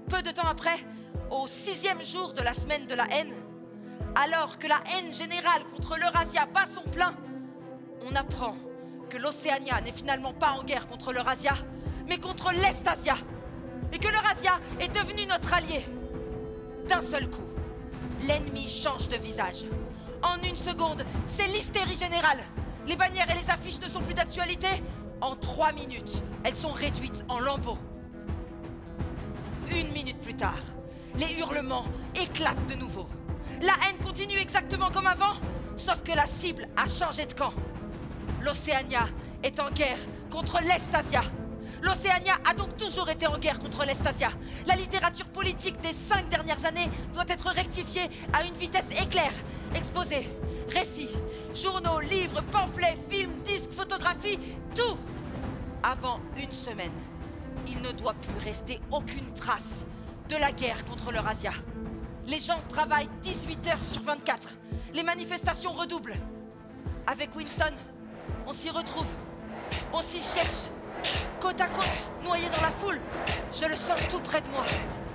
peu de temps après, au 6e jour de la semaine de la haine, alors que la haine générale contre l'Eurasia bat son plein, on apprend que l'Océania n'est finalement pas en guerre contre l'Eurasia, mais contre l'Estasia, et que l'Eurasia est devenue notre allié. D'un seul coup, l'ennemi change de visage. En 1 seconde, c'est l'hystérie générale. Les bannières et les affiches ne sont plus d'actualité. En 3 minutes, elles sont réduites en lambeaux. 1 minute plus tard, les hurlements éclatent de nouveau. La haine continue exactement comme avant, sauf que la cible a changé de camp. L'Océania est en guerre contre l'Estasia. L'Océania a donc toujours été en guerre contre l'Estasia. La littérature politique des 5 dernières années doit être rectifiée à une vitesse éclair. Exposés, récits, journaux, livres, pamphlets, films, disques, photographies, tout. Avant 1 semaine, il ne doit plus rester aucune trace de la guerre contre l'Eurasia. Les gens travaillent 18 heures sur 24. Les manifestations redoublent. Avec Winston, on s'y retrouve. On s'y cherche. Côte à côte, noyé dans la foule. Je le sens tout près de moi.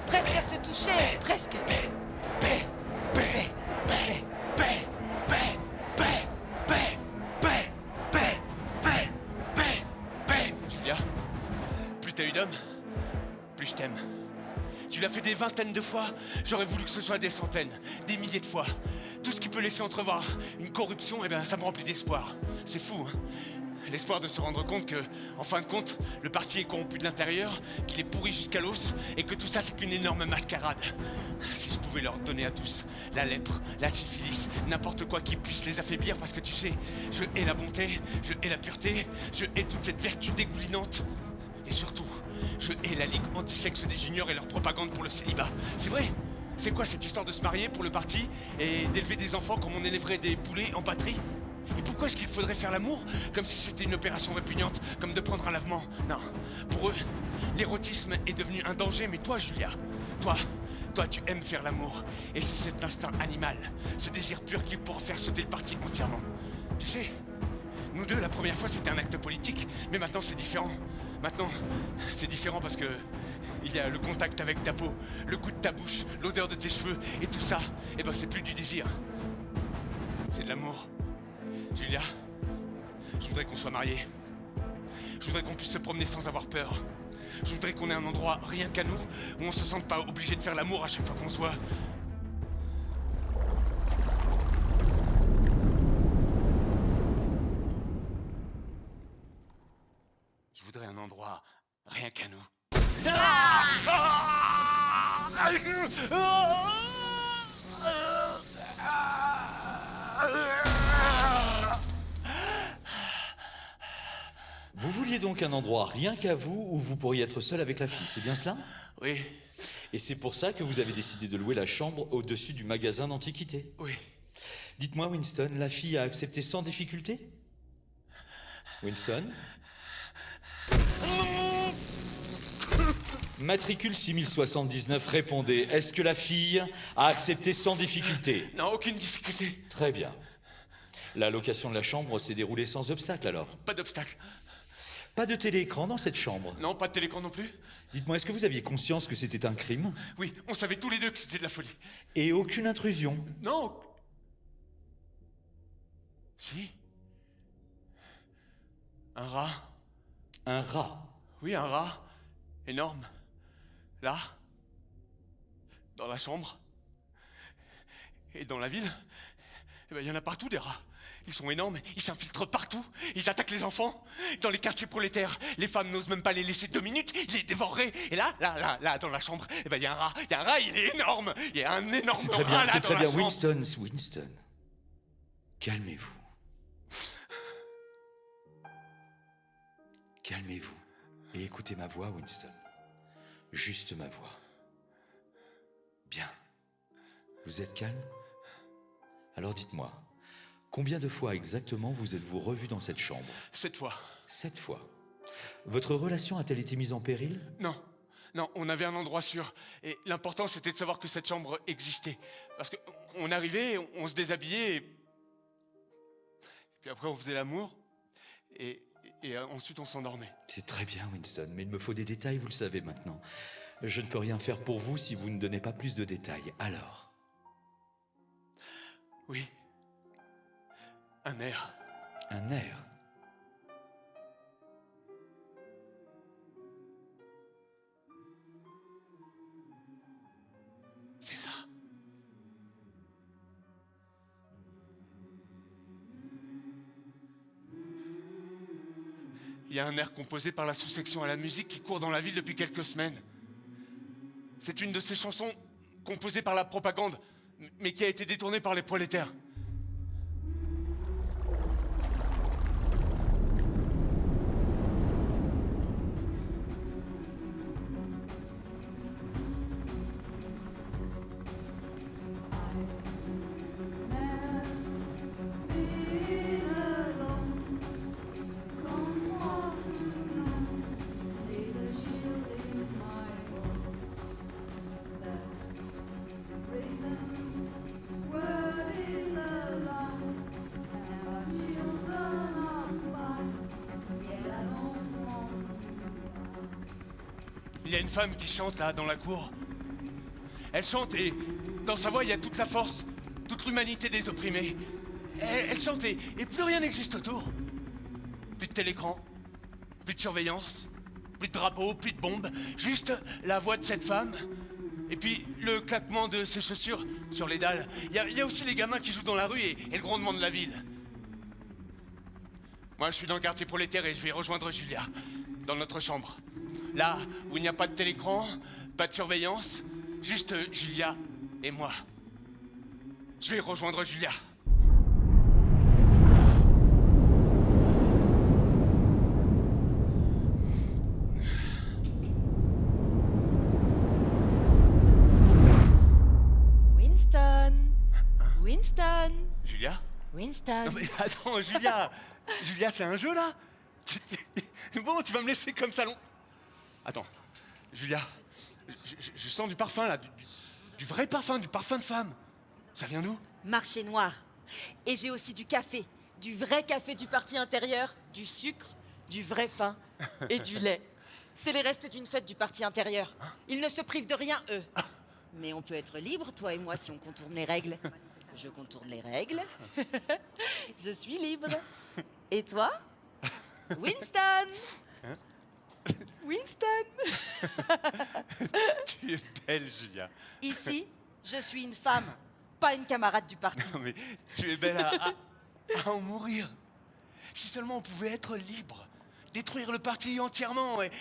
Presque à se toucher, presque. Paix, paix, paix, paix, paix, paix, paix, paix, paix, paix, paix, paix, paix. Julia, plus t'as eu d'hommes, plus je t'aime. Tu l'as fait des vingtaines de fois, j'aurais voulu que ce soit des centaines, des milliers de fois. Tout ce qui peut laisser entrevoir une corruption, eh ben, ça me remplit d'espoir. C'est fou, hein? L'espoir de se rendre compte que, en fin de compte, le parti est corrompu de l'intérieur, qu'il est pourri jusqu'à l'os, et que tout ça c'est qu'une énorme mascarade. Si je pouvais leur donner à tous la lèpre, la syphilis, n'importe quoi qui puisse les affaiblir, parce que tu sais, je hais la bonté, je hais la pureté, je hais toute cette vertu dégoulinante. Et surtout, je hais la ligue anti-sexe des juniors et leur propagande pour le célibat. C'est vrai? C'est quoi cette histoire de se marier pour le parti et d'élever des enfants comme on élèverait des poulets en batterie? Et pourquoi est-ce qu'il faudrait faire l'amour comme si c'était une opération répugnante, comme de prendre un lavement? Non, pour eux, l'érotisme est devenu un danger, mais toi, Julia, toi, tu aimes faire l'amour. Et c'est cet instinct animal, ce désir pur qui pourra faire sauter le parti entièrement. Tu sais, nous deux, la première fois, c'était un acte politique, mais maintenant, c'est différent. Maintenant, c'est différent parce que il y a le contact avec ta peau, le goût de ta bouche, l'odeur de tes cheveux, et tout ça, eh ben c'est plus du désir. C'est de l'amour. Julia, je voudrais qu'on soit mariés. Je voudrais qu'on puisse se promener sans avoir peur. Je voudrais qu'on ait un endroit rien qu'à nous, où on se sente pas obligé de faire l'amour à chaque fois qu'on se voit. Je voudrais un endroit rien qu'à nous. Vous vouliez donc un endroit rien qu'à vous où vous pourriez être seul avec la fille, c'est bien cela? Oui, Et c'est pour ça que vous avez décidé de louer la chambre au-dessus du magasin d'antiquités. oui. Dites-moi, Winston, la fille a accepté sans difficulté? Winston? Matricule 6079, répondez. Est-ce que la fille a accepté sans difficulté? Non, aucune difficulté. Très bien. La location de la chambre s'est déroulée sans obstacle alors? Pas d'obstacle. Pas de téléécran dans cette chambre? Non, pas de télécran non plus. Dites-moi, est-ce que vous aviez conscience que c'était un crime? Oui, on savait tous les deux que c'était de la folie. Et aucune intrusion? Non. Si. Un rat. Un rat? Oui, un rat. Énorme. Là. Dans la chambre. Et dans la ville. Eh ben, il y en a partout des rats. Ils sont énormes, ils s'infiltrent partout, ils attaquent les enfants. Dans les quartiers prolétaires, les femmes n'osent même pas les laisser 2 minutes, ils les dévoreraient. Et là, dans la chambre, eh ben, il y a un rat, il est énorme. Il y a un énorme C'est très rat bien, là c'est dans très la bien. chambre. Winston. Calmez-vous. Calmez-vous et écoutez ma voix, Winston. Juste ma voix. Bien. Vous êtes calme? Alors dites-moi, combien de fois exactement vous êtes-vous revu dans cette chambre? 7 fois. 7 fois. Votre relation a-t-elle été mise en péril? Non, on avait un endroit sûr. Et l'important, c'était de savoir que cette chambre existait. Parce qu'on arrivait, on se déshabillait, et puis après, on faisait l'amour, et ensuite, on s'endormait. C'est très bien, Winston, mais il me faut des détails, vous le savez maintenant. Je ne peux rien faire pour vous si vous ne donnez pas plus de détails. Alors? Oui. Un air. Un air? C'est ça. Il y a un air composé par la sous-section à la musique qui court dans la ville depuis quelques semaines. C'est une de ces chansons composées par la propagande, mais qui a été détournée par les prolétaires. Il y a une femme qui chante là, dans la cour. Elle chante et dans sa voix, il y a toute la force, toute l'humanité des opprimés. Elle chante et plus rien n'existe autour. Plus de télécran, plus de surveillance, plus de drapeaux, plus de bombes. Juste la voix de cette femme. Et puis le claquement de ses chaussures sur les dalles. Il y a aussi les gamins qui jouent dans la rue et le grondement de la ville. Moi, je suis dans le quartier prolétaire et je vais rejoindre Julia, dans notre chambre. Là où il n'y a pas de télécran, pas de surveillance, juste Julia et moi. Je vais rejoindre Julia. Winston. Julia? Winston. Non mais attends, Julia. Julia, c'est un jeu là? Bon, tu vas me laisser comme ça long. Attends, Julia, je sens du parfum là, du vrai parfum, du parfum de femme. Ça vient d'où? Marché noir. Et j'ai aussi du café. Du vrai café du parti intérieur, du sucre, du vrai pain et du lait. C'est les restes d'une fête du parti intérieur. Ils ne se privent de rien, eux. Mais on peut être libre, toi et moi, si on contourne les règles. Je contourne les règles. Je suis libre. Et toi? Winston! Winston! Tu es belle, Julia. Ici, je suis une femme, pas une camarade du parti. Non mais tu es belle à en mourir. Si seulement on pouvait être libre, détruire le parti entièrement et...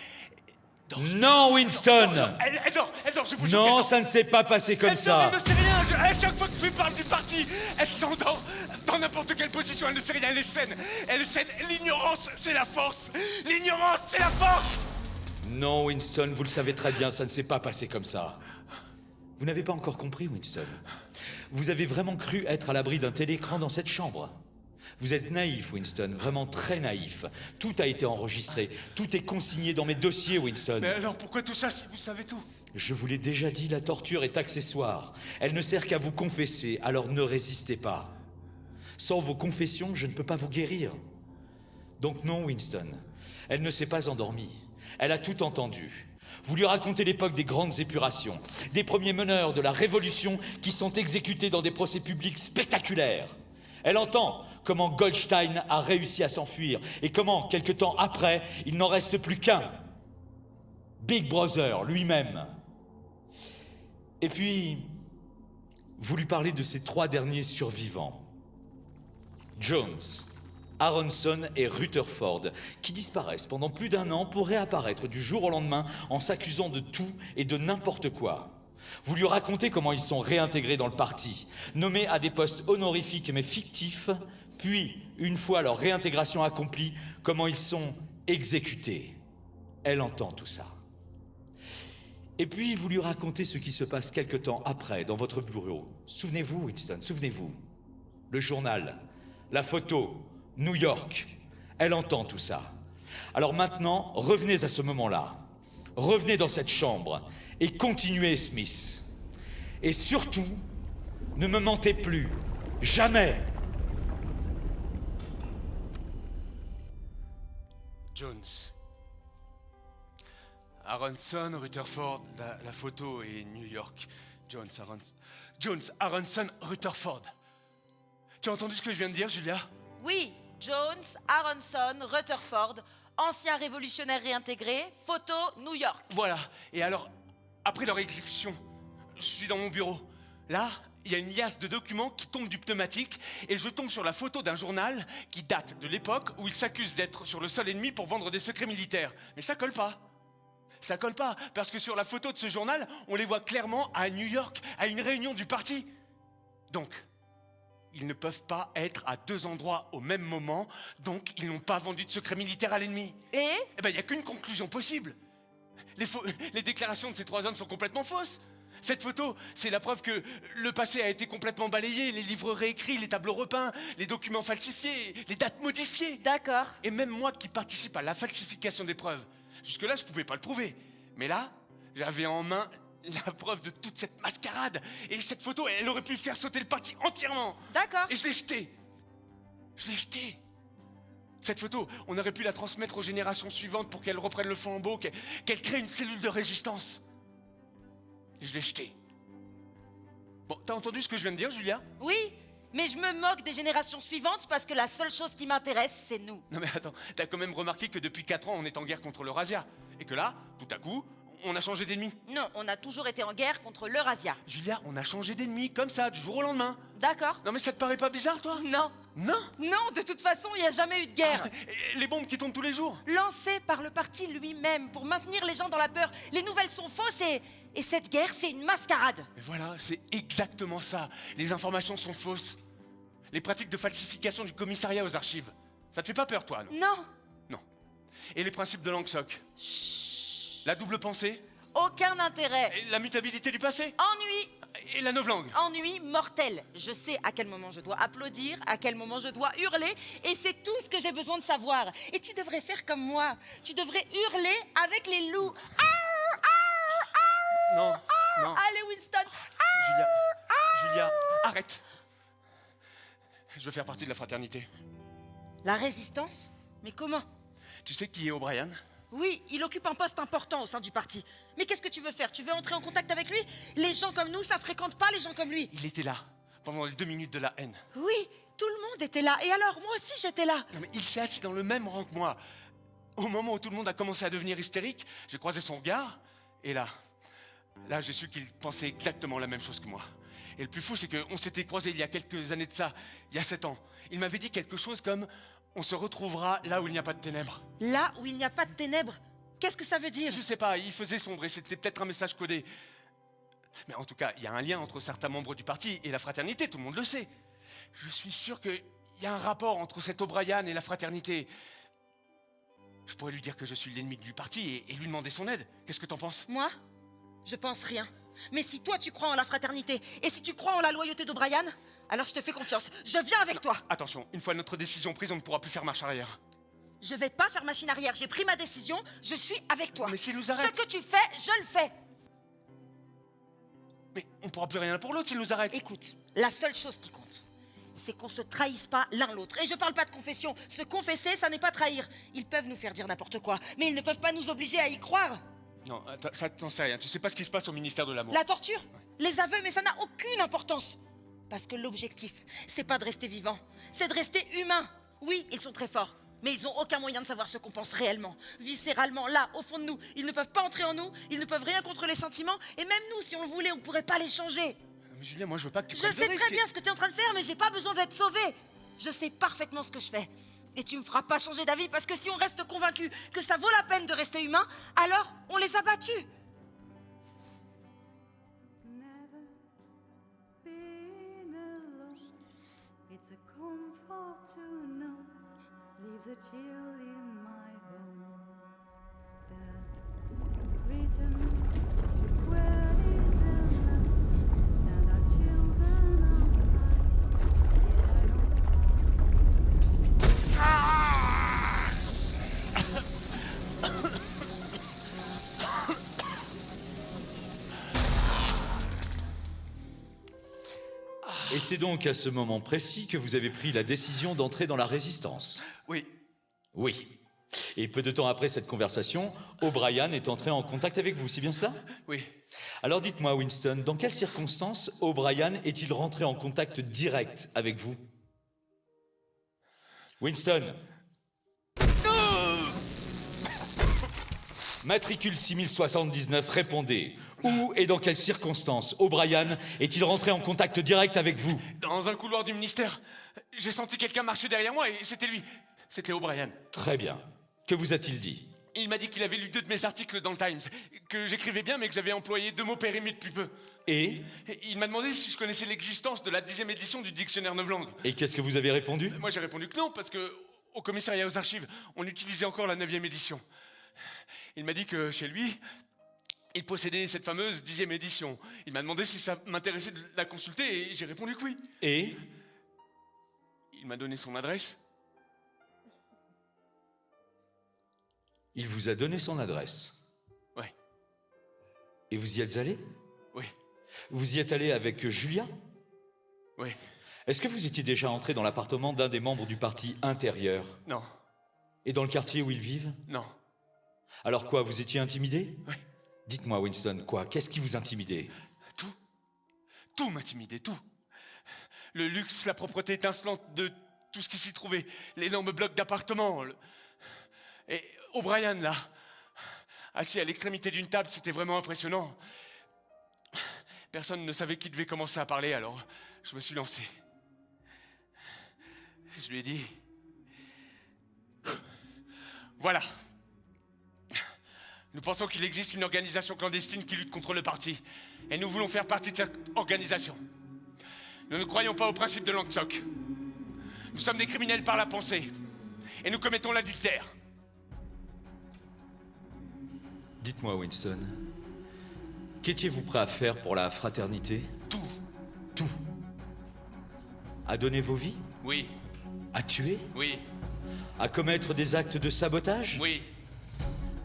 Non, Winston! Elle dort, je vous jure. Non, ça ne s'est pas passé comme Elle ça. dort, elle ne sait rien. À chaque fois que tu parles du parti, elle s'endort. Dans n'importe quelle position, elle ne sait rien. Elle est saine. Elle est saine. L'ignorance, c'est la force. L'ignorance, c'est la force. Non, Winston, vous le savez très bien, ça ne s'est pas passé comme ça. Vous n'avez pas encore compris, Winston. Vous avez vraiment cru être à l'abri d'un télécran dans cette chambre. Vous êtes naïf, Winston, vraiment très naïf. Tout a été enregistré, tout est consigné dans mes dossiers, Winston. Mais alors pourquoi tout ça si vous savez tout? Je vous l'ai déjà dit, la torture est accessoire. Elle ne sert qu'à vous confesser, alors ne résistez pas. Sans vos confessions, je ne peux pas vous guérir. Donc non, Winston, elle ne s'est pas endormie. Elle a tout entendu. Vous lui racontez l'époque des grandes épurations, des premiers meneurs de la Révolution qui sont exécutés dans des procès publics spectaculaires. Elle entend comment Goldstein a réussi à s'enfuir et comment, quelque temps après, il n'en reste plus qu'un. Big Brother lui-même. Et puis, vous lui parlez de ces 3 derniers survivants. Jones, Aronson et Rutherford, qui disparaissent pendant plus d'1 an pour réapparaître du jour au lendemain en s'accusant de tout et de n'importe quoi. Vous lui racontez comment ils sont réintégrés dans le parti, nommés à des postes honorifiques mais fictifs, puis, une fois leur réintégration accomplie, comment ils sont exécutés. Elle entend tout ça. Et puis, vous lui racontez ce qui se passe quelque temps après dans votre bureau. Souvenez-vous, Winston, souvenez-vous. Le journal, la photo, New York. Elle entend tout ça. Alors maintenant, revenez à ce moment-là. Revenez dans cette chambre et continuez, Smith. Et surtout, ne me mentez plus. Jamais. Jones. Aronson, Rutherford, la photo et New York. Jones, Aronson, Rutherford. Tu as entendu ce que je viens de dire, Julia? Oui, Jones, Aronson, Rutherford, anciens révolutionnaires réintégrés, photo New York. Voilà. Et alors, après leur exécution, je suis dans mon bureau. Là, il y a une liasse de documents qui tombe du pneumatique et je tombe sur la photo d'un journal qui date de l'époque où ils s'accusent d'être sur le sol ennemi pour vendre des secrets militaires. Mais ça colle pas. Ça colle pas, parce que sur la photo de ce journal, on les voit clairement à New York, à une réunion du parti. Donc, ils ne peuvent pas être à 2 endroits au même moment, donc ils n'ont pas vendu de secrets militaires à l'ennemi. Et Eh ben, il n'y a qu'une conclusion possible. Les déclarations de ces 3 hommes sont complètement fausses. Cette photo, c'est la preuve que le passé a été complètement balayé, les livres réécrits, les tableaux repeints, les documents falsifiés, les dates modifiées. d'accord. Et même moi qui participe à la falsification des preuves, jusque-là, je ne pouvais pas le prouver. Mais là, j'avais en main la preuve de toute cette mascarade. Et cette photo, elle aurait pu faire sauter le parti entièrement. D'accord. Et je l'ai jetée. Je l'ai jetée. Cette photo, on aurait pu la transmettre aux générations suivantes pour qu'elles reprennent le flambeau, qu'elles créent une cellule de résistance. Et je l'ai jetée. Bon, t'as entendu ce que je viens de dire, Julia? Oui, mais je me moque des générations suivantes parce que la seule chose qui m'intéresse, c'est nous. Non mais attends, t'as quand même remarqué que depuis 4 ans, on est en guerre contre l'Eurasia. Et que là, tout à coup, on a changé d'ennemi. Non, on a toujours été en guerre contre l'Eurasia. Julia, on a changé d'ennemi, comme ça, du jour au lendemain. D'accord. Non mais ça te paraît pas bizarre, toi? Non. Non. Non, de toute façon, il n'y a jamais eu de guerre. Et les bombes qui tombent tous les jours. Lancée par le parti lui-même pour maintenir les gens dans la peur. Les nouvelles sont fausses et cette guerre, c'est une mascarade. Mais voilà, c'est exactement ça. Les informations sont fausses. Les pratiques de falsification du commissariat aux archives. Ça te fait pas peur, toi, non? Non. Non. Et les principes de Langsock. La double pensée. Aucun intérêt. Et la mutabilité du passé. Ennui. Et la novlangue. Ennui mortel. Je sais à quel moment je dois applaudir, à quel moment je dois hurler, et c'est tout ce que j'ai besoin de savoir. Et tu devrais faire comme moi. Tu devrais hurler avec les loups. Non, non. Allez, Winston. Julia, arrête. Je veux faire partie de la fraternité. La résistance? Mais comment? Tu sais qui est O'Brien? Oui, il occupe un poste important au sein du parti. Mais qu'est-ce que tu veux faire? Tu veux entrer en contact avec lui? Les gens comme nous, ça fréquente pas les gens comme lui. Il était là, pendant les 2 minutes de la haine. Oui, tout le monde était là. Et alors, moi aussi, j'étais là. Non mais il s'est assis dans le même rang que moi. Au moment où tout le monde a commencé à devenir hystérique, j'ai croisé son regard, et là, j'ai su qu'il pensait exactement la même chose que moi. Et le plus fou, c'est qu'on s'était croisés il y a quelques années de ça, il y a 7 ans. Il m'avait dit quelque chose comme « On se retrouvera là où il n'y a pas de ténèbres ». Là où il n'y a pas de ténèbres? Qu'est-ce que ça veut dire? Je sais pas, il faisait sombre et c'était peut-être un message codé. Mais en tout cas, il y a un lien entre certains membres du parti et la fraternité, tout le monde le sait. Je suis sûr qu'il y a un rapport entre cet O'Brien et la fraternité. Je pourrais lui dire que je suis l'ennemi du parti et lui demander son aide. Qu'est-ce que t'en penses? Moi? Je pense rien. Mais si toi tu crois en la fraternité et si tu crois en la loyauté d'O'Brien, alors je te fais confiance. Je viens avec toi. Attention, une fois notre décision prise, on ne pourra plus faire marche arrière. Je vais pas faire machine arrière. J'ai pris ma décision. Je suis avec toi. Mais s'il nous arrête... Ce que tu fais, je le fais. Mais on pourra plus rien l'un pour l'autre s'il nous arrête. Écoute, la seule chose qui compte, c'est qu'on se trahisse pas l'un l'autre. Et je parle pas de confession. Se confesser, ça n'est pas trahir. Ils peuvent nous faire dire n'importe quoi, mais ils ne peuvent pas nous obliger à y croire. Non, ça t'en sais rien. Tu sais pas ce qui se passe au ministère de l'Amour. La torture, les aveux, mais ça n'a aucune importance. Parce que l'objectif, c'est pas de rester vivant, c'est de rester humain. Oui, ils sont très forts, mais ils ont aucun moyen de savoir ce qu'on pense réellement, viscéralement, là, au fond de nous. Ils ne peuvent pas entrer en nous, ils ne peuvent rien contre les sentiments, et même nous, si on le voulait, on pourrait pas les changer. Mais Julien, moi je veux pas que tu Je prennes sais de très risques. bien ce que tu es en train de faire, mais j'ai pas besoin d'être sauvé. Je sais parfaitement ce que je fais. Et tu me feras pas changer d'avis parce que si on reste convaincu que ça vaut la peine de rester humain, alors on les a battus. Never been alone. It's a comfort to know. Leaves a chill in my bones. The written word is alone, and our children are smiling. Yet I Et c'est donc à ce moment précis que vous avez pris la décision d'entrer dans la résistance. Oui. Oui. Et peu de temps après cette conversation, O'Brien est entré en contact avec vous, c'est bien cela? Oui. Alors dites-moi, Winston, dans quelles circonstances O'Brien est-il rentré en contact direct avec vous? Winston. Matricule 6079, répondez. Où et dans quelles circonstances O'Brien est-il rentré en contact direct avec vous? Dans un couloir du ministère, j'ai senti quelqu'un marcher derrière moi et c'était lui. C'était O'Brien. Très bien. Que vous a-t-il dit? Il m'a dit qu'il avait lu 2 de mes articles dans le Times, que j'écrivais bien mais que j'avais employé 2 mots périmés depuis peu. Et Il m'a demandé si je connaissais l'existence de la 10e édition du dictionnaire Neuve-Langues. Et qu'est-ce que vous avez répondu? Moi j'ai répondu que non, parce que au commissariat aux archives, on utilisait encore la 9e édition. Il m'a dit que chez lui, il possédait cette fameuse 10e édition. Il m'a demandé si ça m'intéressait de la consulter et j'ai répondu que oui. Et Il m'a donné son adresse. il vous a donné son adresse. Ouais, Et vous y êtes allé? oui, Vous y êtes allé avec Julia? oui. Est-ce que vous étiez déjà entré dans l'appartement d'un des membres du parti intérieur? Non, Et dans le quartier où ils vivent? non. Alors quoi, vous étiez intimidé? Oui. Dites-moi, Winston, quoi? Qu'est-ce qui vous intimidait? Tout. Tout m'intimidait, tout. Le luxe, la propreté étincelante de tout ce qui s'y trouvait. L'énorme bloc d'appartements. Et O'Brien, là, assis à l'extrémité d'une table, c'était vraiment impressionnant. Personne ne savait qui devait commencer à parler, alors je me suis lancé. Je lui ai dit... Voilà. Nous pensons qu'il existe une organisation clandestine qui lutte contre le parti. Et nous voulons faire partie de cette organisation. Nous ne croyons pas au principe de Langsock. Nous sommes des criminels par la pensée. Et nous commettons l'adultère. Dites-moi, Winston, qu'étiez-vous prêt à faire pour la fraternité? Tout. Tout. À donner vos vies? Oui, À tuer? oui, À commettre des actes de sabotage? oui,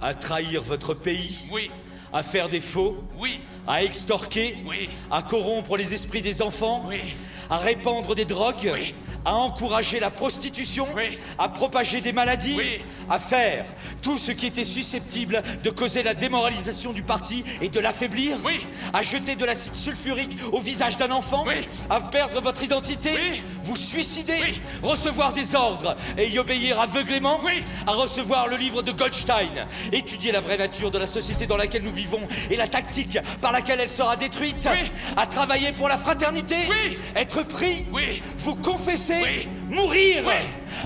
À trahir votre pays? oui, À faire des faux? oui, À extorquer? oui, À corrompre les esprits des enfants? oui, À répandre des drogues? Oui. À encourager la prostitution? Oui. À propager des maladies? Oui. À faire tout ce qui était susceptible de causer la démoralisation du parti et de l'affaiblir? Oui. À jeter de l'acide sulfurique au visage d'un enfant? Oui. À perdre votre identité? Oui. Vous suicider? Oui. Recevoir des ordres et y obéir aveuglément? Oui. À recevoir le livre de Goldstein? Étudier la vraie nature de la société dans laquelle nous vivons et la tactique par laquelle elle sera détruite? Oui. À travailler pour la fraternité? Oui. Être pris? Oui. Vous confesser? Oui. Mourir? Oui.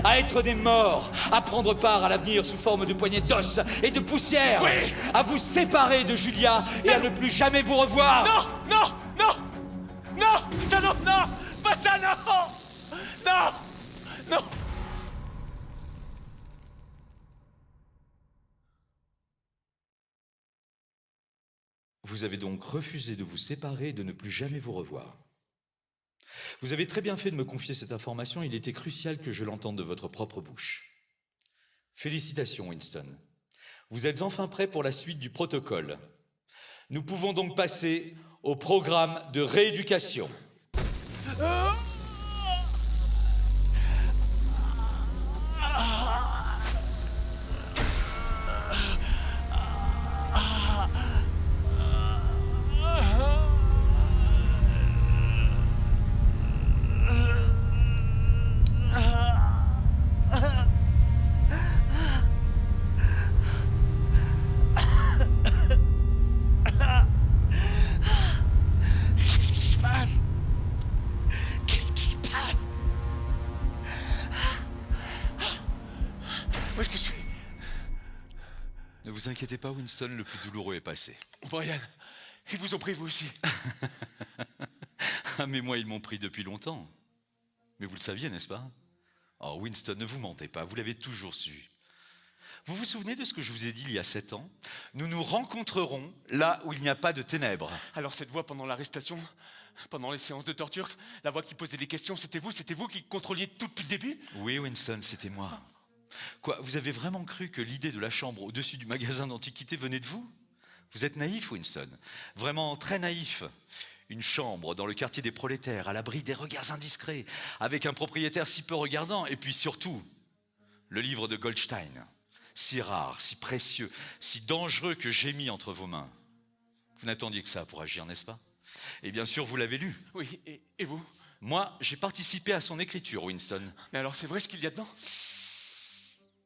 À être des morts? À prendre part à l'avenir sous forme de poignées d'os et de poussière? Oui. À vous séparer de Julia et à ne plus jamais vous revoir? Non, non, non, non, ça non, non, pas ça, non, non, non. Vous avez donc refusé de vous séparer et de ne plus jamais vous revoir. Vous avez très bien fait de me confier cette information, il était crucial que je l'entende de votre propre bouche. Félicitations, Winston. Vous êtes enfin prêt pour la suite du protocole. Nous pouvons donc passer au programme de rééducation. Qu'est-ce qui se passe? Qu'est-ce vous inquiétez pas, Winston, le plus douloureux est passé. Brian, ils vous ont pris vous aussi. Ah, mais moi, ils m'ont pris depuis longtemps. Mais vous le saviez, n'est-ce pas? Oh, Winston, ne vous mentez pas, vous l'avez toujours su. Vous vous souvenez de ce que je vous ai dit il y a 7 ans? Nous nous rencontrerons là où il n'y a pas de ténèbres. Alors cette voix pendant l'arrestation, pendant les séances de torture, la voix qui posait des questions, c'était vous qui contrôliez tout depuis le début? Oui, Winston, c'était moi. Quoi, vous avez vraiment cru que l'idée de la chambre au-dessus du magasin d'antiquités venait de vous? Vous êtes naïf, Winston. Vraiment très naïf. Une chambre dans le quartier des prolétaires, à l'abri des regards indiscrets, avec un propriétaire si peu regardant, et puis surtout, le livre de Goldstein, si rare, si précieux, si dangereux que j'ai mis entre vos mains. Vous n'attendiez que ça pour agir, n'est-ce pas? Et bien sûr, vous l'avez lu. Oui, et vous? Moi, j'ai participé à son écriture, Winston. Mais alors c'est vrai ce qu'il y a dedans?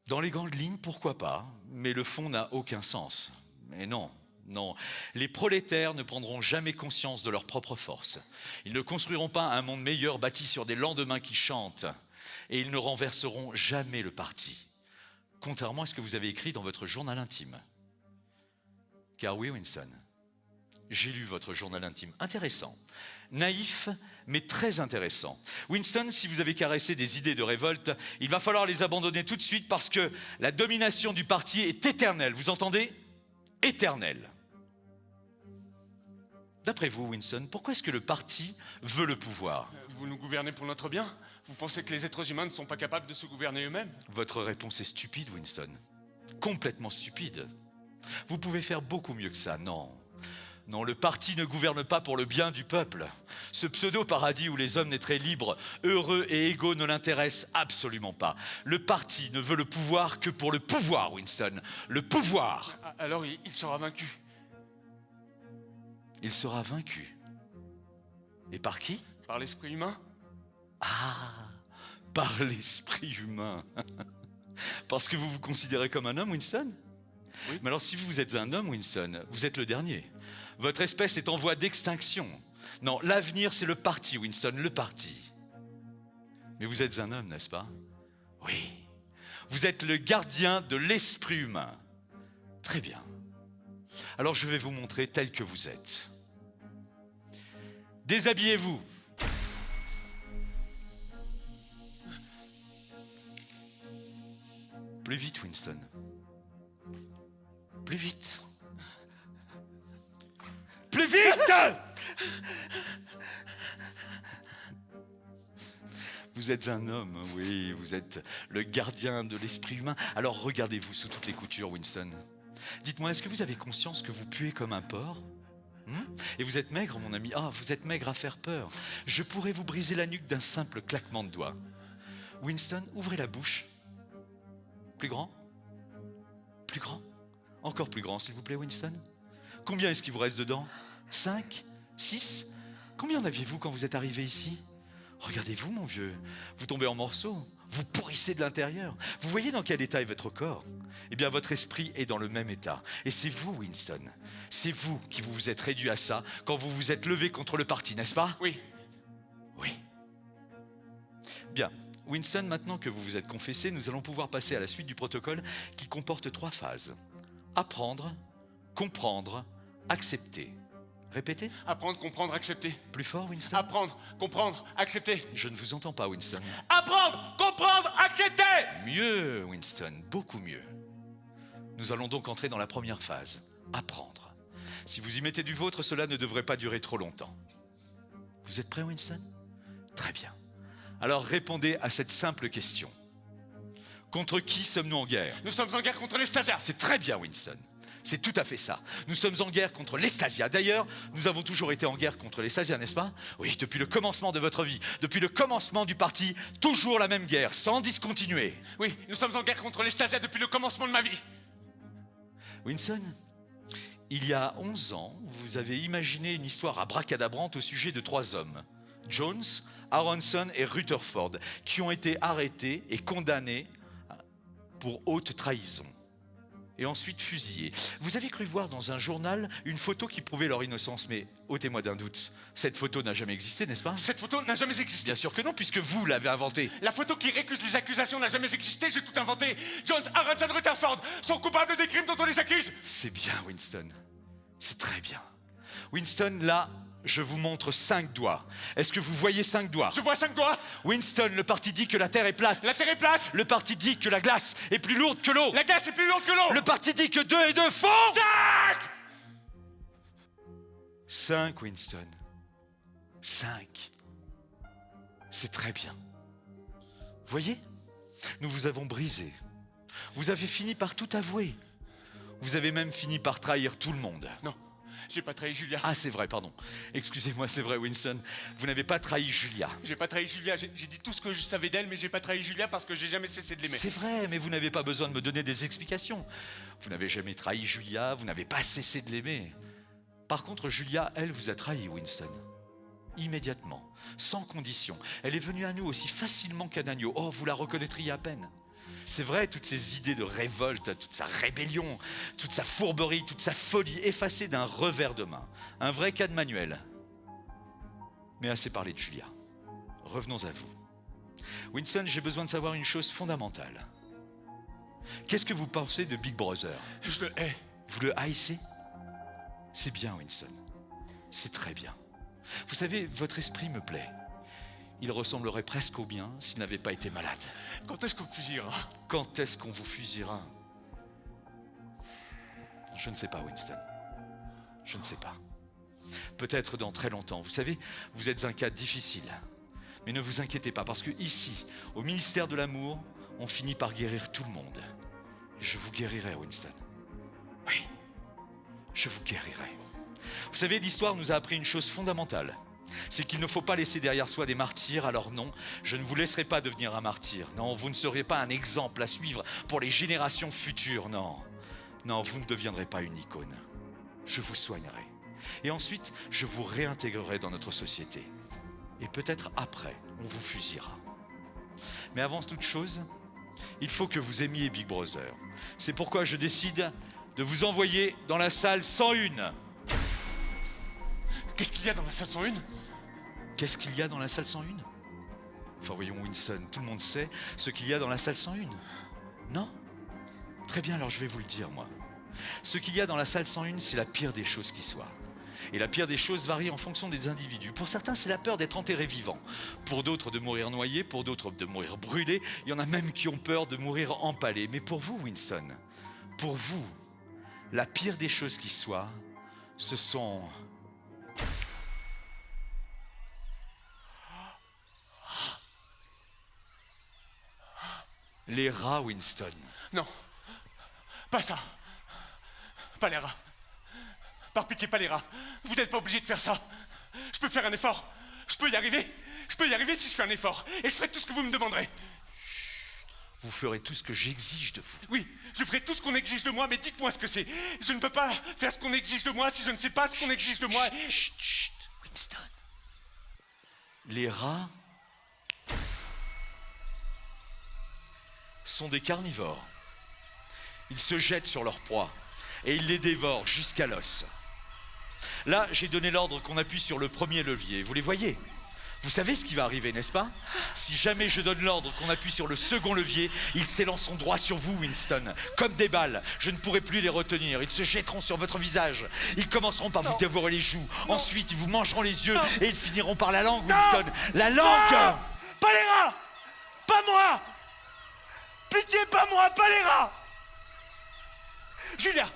Dans les grandes lignes, pourquoi pas, mais le fond n'a aucun sens. Mais non. Non, les prolétaires ne prendront jamais conscience de leur propre force. Ils ne construiront pas un monde meilleur bâti sur des lendemains qui chantent. Et ils ne renverseront jamais le parti. Contrairement à ce que vous avez écrit dans votre journal intime. Car oui, Winston, j'ai lu votre journal intime. Intéressant. Naïf, mais très intéressant. Winston, si vous avez caressé des idées de révolte, il va falloir les abandonner tout de suite parce que la domination du parti est éternelle. Vous entendez? Éternelle. D'après vous, Winston, pourquoi est-ce que le parti veut le pouvoir? Vous nous gouvernez pour notre bien? Vous pensez que les êtres humains ne sont pas capables de se gouverner eux-mêmes? Votre réponse est stupide, Winston. Complètement stupide. Vous pouvez faire beaucoup mieux que ça, non. Non, le parti ne gouverne pas pour le bien du peuple. Ce pseudo-paradis où les hommes naîtraient libres, heureux et égaux ne l'intéresse absolument pas. Le parti ne veut le pouvoir que pour le pouvoir, Winston. Le pouvoir! Alors il sera vaincu. Il sera vaincu. Et par qui? Par l'esprit humain? Ah, par l'esprit humain. Parce que vous vous considérez comme un homme, Winston? Oui. Mais alors si vous êtes un homme, Winston, vous êtes le dernier. Votre espèce est en voie d'extinction. Non, l'avenir c'est le parti, Winston, le parti. Mais vous êtes un homme, n'est-ce pas? Oui. Vous êtes le gardien de l'esprit humain. Très bien. Alors je vais vous montrer tel que vous êtes. Déshabillez-vous. Plus vite, Winston. Plus vite. Plus vite! Vous êtes un homme, oui, vous êtes le gardien de l'esprit humain. Alors regardez-vous sous toutes les coutures, Winston. Dites-moi, est-ce que vous avez conscience que vous puez comme un porc? Et vous êtes maigre, mon ami. Ah, vous êtes maigre à faire peur. Je pourrais vous briser la nuque d'un simple claquement de doigts. Winston, ouvrez la bouche. Plus grand? Plus grand? Encore plus grand, s'il vous plaît, Winston. Combien est-ce qu'il vous reste dedans? 5? 6? Combien en aviez-vous quand vous êtes arrivé ici? Regardez-vous, mon vieux. Vous tombez en morceaux. Vous pourrissez de l'intérieur. Vous voyez dans quel état est votre corps? Eh bien, votre esprit est dans le même état. Et c'est vous, Winston. C'est vous qui vous êtes réduit à ça quand vous vous êtes levé contre le parti, n'est-ce pas? Oui. Oui. Bien. Winston, maintenant que vous vous êtes confessé, nous allons pouvoir passer à la suite du protocole qui comporte 3 phases. Apprendre, comprendre, accepter. Répétez. Apprendre, comprendre, accepter. Plus fort, Winston. Apprendre, comprendre, accepter. Je ne vous entends pas, Winston. Apprendre, comprendre, accepter. Mieux, Winston, beaucoup mieux. Nous allons donc entrer dans la première phase. Apprendre. Si vous y mettez du vôtre, cela ne devrait pas durer trop longtemps. Vous êtes prêt, Winston? Très bien. Alors répondez à cette simple question. Contre qui sommes-nous en guerre? Nous sommes en guerre contre les Stasia. C'est très bien, Winston. C'est tout à fait ça. Nous sommes en guerre contre les Stasia. D'ailleurs, nous avons toujours été en guerre contre les Stasia, n'est-ce pas? Oui, depuis le commencement de votre vie, depuis le commencement du parti, toujours la même guerre, sans discontinuer. Oui, nous sommes en guerre contre les Stasia depuis le commencement de ma vie. Winston, il y a 11 ans, vous avez imaginé une histoire abracadabrante au sujet de 3 hommes. Jones, Aronson et Rutherford, qui ont été arrêtés et condamnés pour haute trahison. et ensuite fusillés. Vous avez cru voir dans un journal une photo qui prouvait leur innocence, mais ôtez-moi d'un doute, cette photo n'a jamais existé, n'est-ce pas? Cette photo n'a jamais existé. Bien sûr que non, puisque vous l'avez inventée. La photo qui récuse les accusations n'a jamais existé, j'ai tout inventé. Jones, Aronson, Rutherford sont coupables des crimes dont on les accuse. C'est bien, Winston. C'est très bien. Winston, là, je vous montre 5 doigts. Est-ce que vous voyez 5 doigts? Je vois 5 doigts. Winston, le parti dit que la Terre est plate. La Terre est plate. Le parti dit que la glace est plus lourde que l'eau. La glace est plus lourde que l'eau. Le parti dit que 2 et 2 font... 5, Winston. 5. C'est très bien. Voyez? Nous vous avons brisé. Vous avez fini par tout avouer. Vous avez même fini par trahir tout le monde. Non, j'ai pas trahi Julia. Ah, c'est vrai, pardon. Excusez-moi, c'est vrai, Winston. Vous n'avez pas trahi Julia. J'ai pas trahi Julia, j'ai dit tout ce que je savais d'elle, mais j'ai pas trahi Julia parce que j'ai jamais cessé de l'aimer. C'est vrai, mais vous n'avez pas besoin de me donner des explications. Vous n'avez jamais trahi Julia, vous n'avez pas cessé de l'aimer. Par contre, Julia, elle, vous a trahi, Winston. Immédiatement, sans condition. Elle est venue à nous aussi facilement qu'un agneau. Oh, vous la reconnaîtriez à peine. C'est vrai, toutes ces idées de révolte, toute sa rébellion, toute sa fourberie, toute sa folie, effacées d'un revers de main. Un vrai cas de manuel. Mais assez parlé de Julia. Revenons à vous. Winston, j'ai besoin de savoir une chose fondamentale. Qu'est-ce que vous pensez de Big Brother? Je le hais. Vous le haïssez? C'est bien, Winston. C'est très bien. Vous savez, votre esprit me plaît. Il ressemblerait presque au bien s'il n'avait pas été malade. Quand est-ce qu'on fusillera? Quand est-ce qu'on vous fusillera? Je ne sais pas, Winston. Je ne sais pas. Peut-être dans très longtemps. Vous savez, vous êtes un cas difficile. Mais ne vous inquiétez pas, parce que ici, au ministère de l'amour, on finit par guérir tout le monde. Je vous guérirai, Winston. Oui, je vous guérirai. Vous savez, l'histoire nous a appris une chose fondamentale. C'est qu'il ne faut pas laisser derrière soi des martyrs. Alors non, je ne vous laisserai pas devenir un martyr. Non, vous ne serez pas un exemple à suivre pour les générations futures. Non, non, vous ne deviendrez pas une icône. Je vous soignerai. Et ensuite, je vous réintégrerai dans notre société. Et peut-être après, on vous fusillera. Mais avant toute chose, il faut que vous aimiez Big Brother. C'est pourquoi je décide de vous envoyer dans la salle 101. Qu'est-ce qu'il y a dans la salle 101? Qu'est-ce qu'il y a dans la salle 101? Enfin voyons, Winston, tout le monde sait ce qu'il y a dans la salle 101. Non? Très bien, alors je vais vous le dire, moi. Ce qu'il y a dans la salle 101, c'est la pire des choses qui soient. Et la pire des choses varie en fonction des individus. Pour certains, c'est la peur d'être enterré vivant. Pour d'autres, de mourir noyé. Pour d'autres, de mourir brûlé. Il y en a même qui ont peur de mourir empalé. Mais pour vous, Winston, pour vous, la pire des choses qui soient, ce sont... les rats, Winston. Non, pas ça. Pas les rats. Par pitié, pas les rats. Vous n'êtes pas obligé de faire ça. Je peux faire un effort. Je peux y arriver. Je peux y arriver si je fais un effort. Et je ferai tout ce que vous me demanderez. Vous ferez tout ce que j'exige de vous. Oui, je ferai tout ce qu'on exige de moi, mais dites-moi ce que c'est. Je ne peux pas faire ce qu'on exige de moi si je ne sais pas ce qu'on exige de moi. Chut, chut, Winston. Les rats sont des carnivores. Ils se jettent sur leur proie et ils les dévorent jusqu'à l'os. Là, j'ai donné l'ordre qu'on appuie sur le premier levier. Vous les voyez? Vous savez ce qui va arriver, n'est-ce pas? Si jamais je donne l'ordre qu'on appuie sur le second levier, ils s'élanceront droit sur vous, Winston. Comme des balles, je ne pourrai plus les retenir. Ils se jetteront sur votre visage. Ils commenceront par vous dévorer les joues. Non. Ensuite, ils vous mangeront les yeux et ils finiront par la langue, Winston. La langue! Non. Pas les rats! Pas moi! Pitié, pas moi, pas les rats! Julia!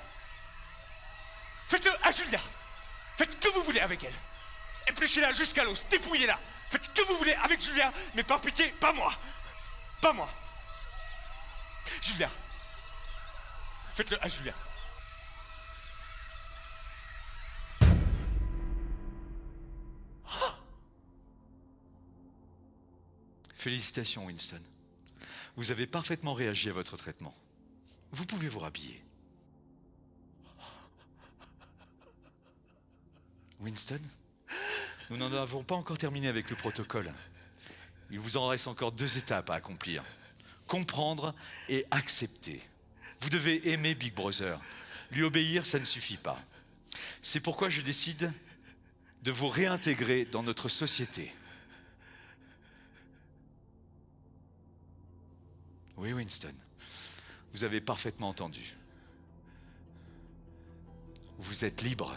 Faites-le à Julia! Faites ce que vous voulez avec elle! Épluchez-la jusqu'à l'os, dépouillez-la! Faites ce que vous voulez avec Julia, mais par pitié, pas moi! Pas moi! Julia! Faites-le à Julia! Félicitations, Winston. Vous avez parfaitement réagi à votre traitement. Vous pouvez vous rhabiller. Winston, nous n'en avons pas encore terminé avec le protocole. Il vous en reste encore 2 étapes à accomplir. Comprendre et accepter. Vous devez aimer Big Brother. Lui obéir, ça ne suffit pas. C'est pourquoi je décide de vous réintégrer dans notre société. Oui, Winston, vous avez parfaitement entendu. Vous êtes libre.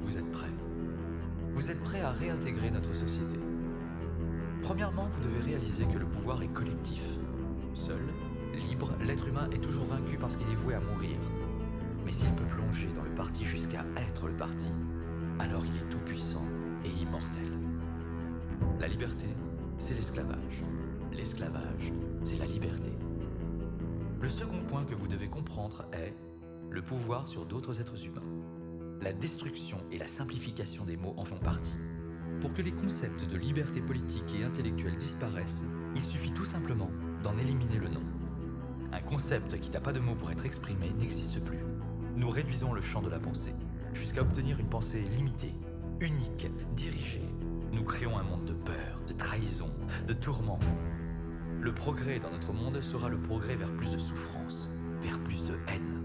Vous êtes prêts? Vous êtes prêts à réintégrer notre société. Premièrement, vous devez réaliser que le pouvoir est collectif. Seul, libre, l'être humain est toujours vaincu parce qu'il est voué à mourir. Mais s'il peut plonger dans le parti jusqu'à être le parti, alors il est tout-puissant et immortel. La liberté, c'est l'esclavage. L'esclavage, c'est la liberté. Le second point que vous devez comprendre est le pouvoir sur d'autres êtres humains. La destruction et la simplification des mots en font partie. Pour que les concepts de liberté politique et intellectuelle disparaissent, il suffit tout simplement d'en éliminer le nom. Un concept qui n'a pas de mots pour être exprimé n'existe plus. Nous réduisons le champ de la pensée, jusqu'à obtenir une pensée limitée, unique, dirigée. Nous créons un monde de peur, de trahison, de tourment. Le progrès dans notre monde sera le progrès vers plus de souffrance, vers plus de haine.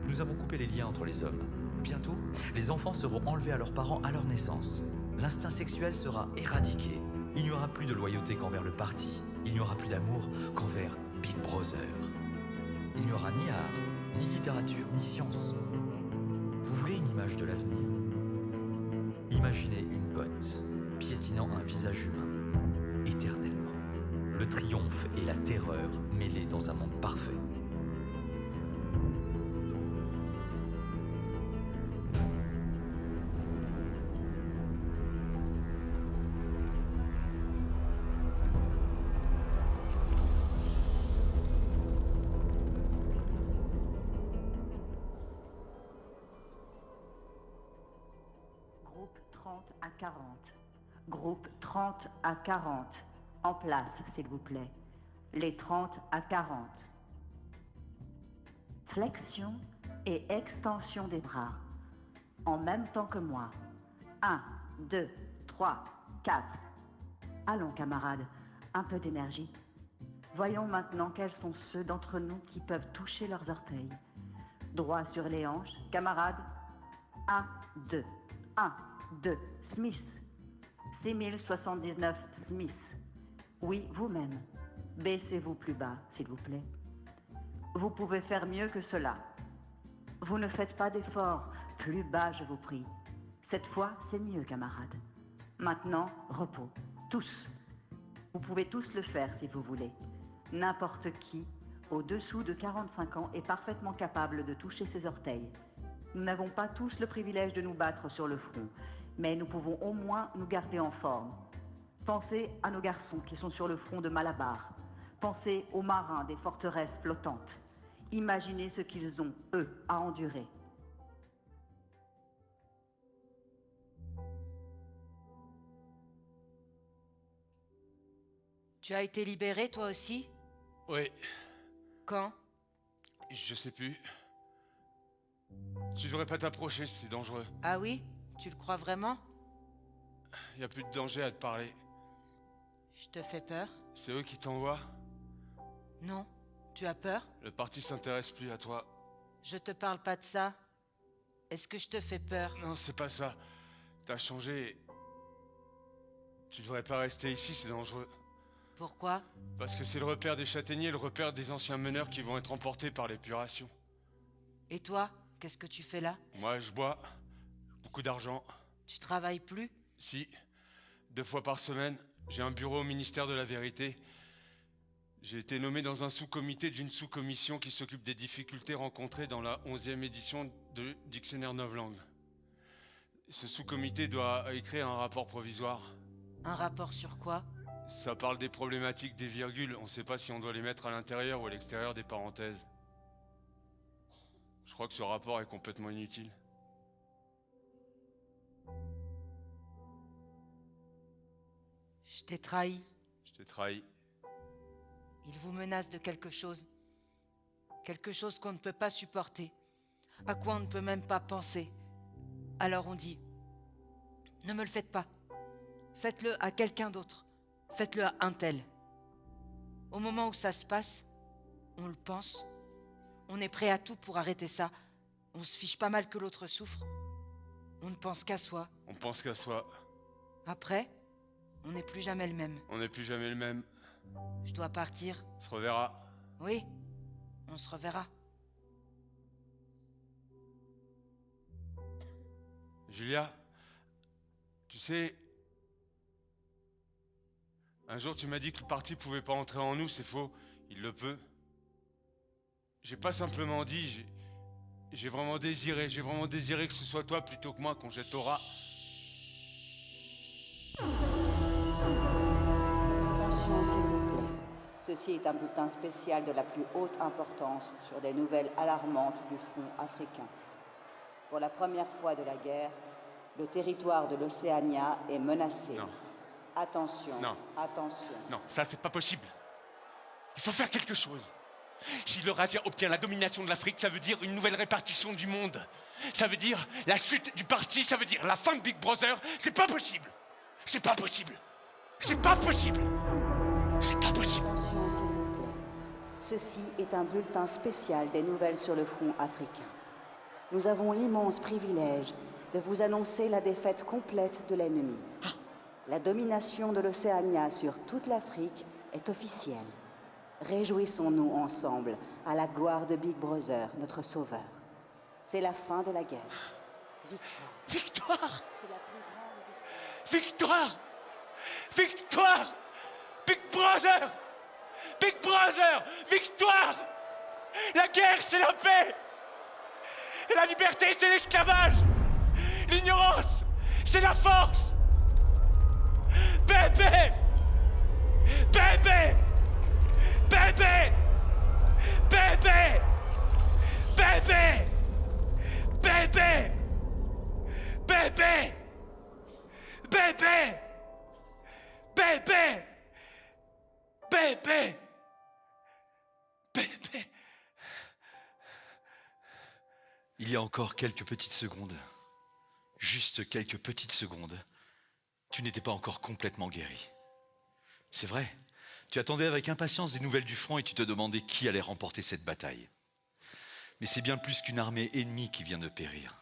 Nous avons coupé les liens entre les hommes. Bientôt, les enfants seront enlevés à leurs parents à leur naissance. L'instinct sexuel sera éradiqué. Il n'y aura plus de loyauté qu'envers le parti. Il n'y aura plus d'amour qu'envers Big Brother. Il n'y aura ni art, ni littérature, ni science. Vous voulez une image de l'avenir? Imaginez une botte piétinant un visage humain, éternellement. Le triomphe et la terreur mêlés dans un monde parfait. Groupe 30 à 40. Groupe 30 à 40. En place, s'il vous plaît. Les 30 à 40. Flexion et extension des bras. En même temps que moi. 1, 2, 3, 4. Allons, camarades, un peu d'énergie. Voyons maintenant quels sont ceux d'entre nous qui peuvent toucher leurs orteils. Droit sur les hanches, camarades. 1, 2. 1, 2, Smith. 6079 Smith. Oui, vous-même. Baissez-vous plus bas, s'il vous plaît. Vous pouvez faire mieux que cela. Vous ne faites pas d'effort. Plus bas, je vous prie. Cette fois, c'est mieux, camarades. Maintenant, repos. Tous. Vous pouvez tous le faire si vous voulez. N'importe qui, au-dessous de 45 ans, est parfaitement capable de toucher ses orteils. Nous n'avons pas tous le privilège de nous battre sur le front, mais nous pouvons au moins nous garder en forme. Pensez à nos garçons qui sont sur le front de Malabar. Pensez aux marins des forteresses flottantes. Imaginez ce qu'ils ont, eux, à endurer. Tu as été libéré, toi aussi? Oui, Quand? je sais plus. Tu devrais pas t'approcher, c'est dangereux. Ah oui? Tu le crois vraiment? Y a plus de danger à te parler. Je te fais peur? C'est eux qui t'envoient. Non. Tu as peur? Le parti s'intéresse plus à toi. Je te parle pas de ça. Est-ce que je te fais peur? Non, c'est pas ça. T'as changé. Tu devrais pas rester ici, c'est dangereux. Pourquoi? Parce que c'est le repère des châtaigniers, le repère des anciens meneurs qui vont être emportés par l'épuration. Et toi? Qu'est-ce que tu fais là? Moi, je bois. Beaucoup d'argent. Tu travailles plus? Si. 2 fois par semaine, j'ai un bureau au ministère de la Vérité. J'ai été nommé dans un sous-comité d'une sous-commission qui s'occupe des difficultés rencontrées dans la 11e édition de Dictionnaire Novlangue. Ce sous-comité doit écrire un rapport provisoire. Un rapport sur quoi? Ça parle des problématiques des virgules. On sait pas si on doit les mettre à l'intérieur ou à l'extérieur des parenthèses. Je crois que ce rapport est complètement inutile. Je t'ai trahi. Je t'ai trahi. Il vous menace de quelque chose. Quelque chose qu'on ne peut pas supporter. À quoi on ne peut même pas penser. Alors on dit, ne me le faites pas. Faites-le à quelqu'un d'autre. Faites-le à un tel. Au moment où ça se passe, on le pense. On est prêt à tout pour arrêter ça. On se fiche pas mal que l'autre souffre. On ne pense qu'à soi. On pense qu'à soi. Après, on n'est plus jamais le même. On n'est plus jamais le même. Je dois partir. On se reverra. Oui, on se reverra. Julia, tu sais, un jour tu m'as dit que le parti pouvait pas entrer en nous, c'est faux, il le peut. J'ai pas simplement dit, j'ai vraiment désiré que ce soit toi plutôt que moi qu'on jette au rat. Attention s'il vous plaît. Ceci est un bulletin spécial de la plus haute importance sur des nouvelles alarmantes du front africain. Pour la première fois de la guerre, le territoire de l'Océania est menacé. Non. Attention, Non. attention. Non, ça c'est pas possible. Il faut faire quelque chose. Si l'Eurasia obtient la domination de l'Afrique, ça veut dire une nouvelle répartition du monde. Ça veut dire la chute du parti, ça veut dire la fin de Big Brother. C'est pas possible. C'est pas possible. C'est pas possible. C'est pas possible. Attention s'il vous plaît. Ceci est un bulletin spécial des nouvelles sur le front africain. Nous avons l'immense privilège de vous annoncer la défaite complète de l'ennemi. La domination de l'Océania sur toute l'Afrique est officielle. Réjouissons-nous ensemble à la gloire de Big Brother, notre sauveur. C'est la fin de la guerre. Victoire. Victoire. C'est la plus grande Victoire. Victoire. Big Brother. Big Brother. Victoire. La guerre, c'est la paix. Et la liberté, c'est l'esclavage. L'ignorance, c'est la force. Bébé. Bébé. Bébé. Bébé. Bébé. Bébé. Bébé. Bébé. Bébé. Bébé. Bébé. Il y a encore quelques petites secondes, juste quelques petites secondes, tu n'étais pas encore complètement guéri. C'est vrai, tu attendais avec impatience des nouvelles du front et tu te demandais qui allait remporter cette bataille. Mais c'est bien plus qu'une armée ennemie qui vient de périr.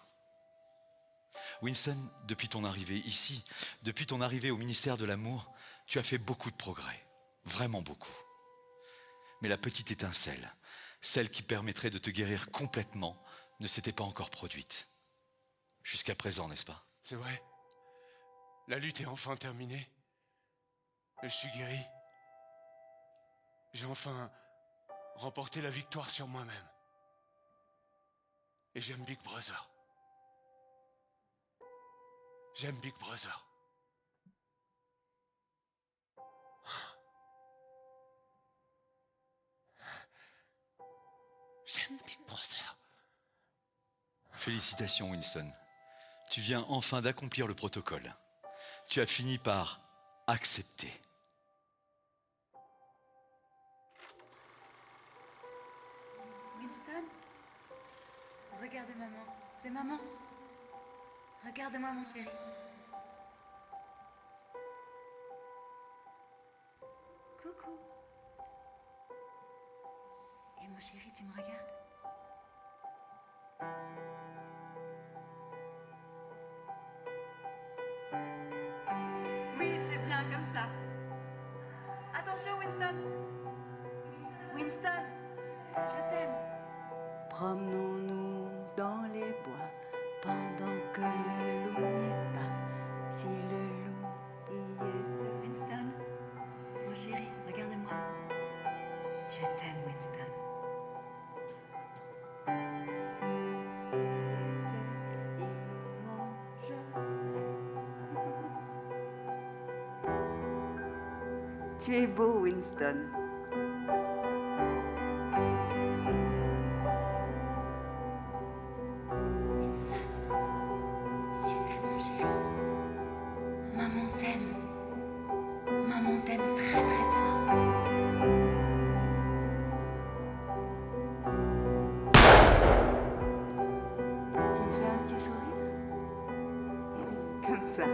Winston, depuis ton arrivée ici, depuis ton arrivée au ministère de l'Amour, tu as fait beaucoup de progrès, vraiment beaucoup. Mais la petite étincelle, celle qui permettrait de te guérir complètement, ne s'était pas encore produite. Jusqu'à présent, n'est-ce pas? C'est vrai. La lutte est enfin terminée. Je suis guéri. J'ai enfin remporté la victoire sur moi-même. Et j'aime Big Brother. J'aime Big Brother. J'aime Big Brother. Félicitations, Winston. Tu viens enfin d'accomplir le protocole. Tu as fini par accepter. Winston, regarde maman. C'est maman. Regarde-moi, mon chéri. Coucou. Et mon chéri, tu me regardes? Oui, c'est bien comme ça. Attention, Winston. Winston, je t'aime. Promenons-nous dans les bois pendant que le loup n'y est pas. Si le loup y est, Winston, mon chéri, regarde-moi. Je t'aime, Winston. il mange Tu es beau, Winston. Maman t'aime. Maman t'aime très très fort. Tu me fais un petit sourire? Comme ça.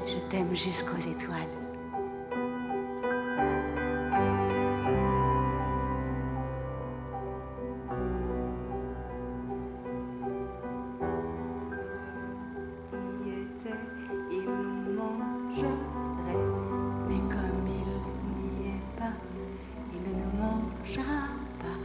Je t'aime jusqu'aux étoiles. Il était, il nous mangerait, mais comme il n'y est pas, il ne nous mangera pas.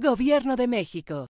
Gobierno de México.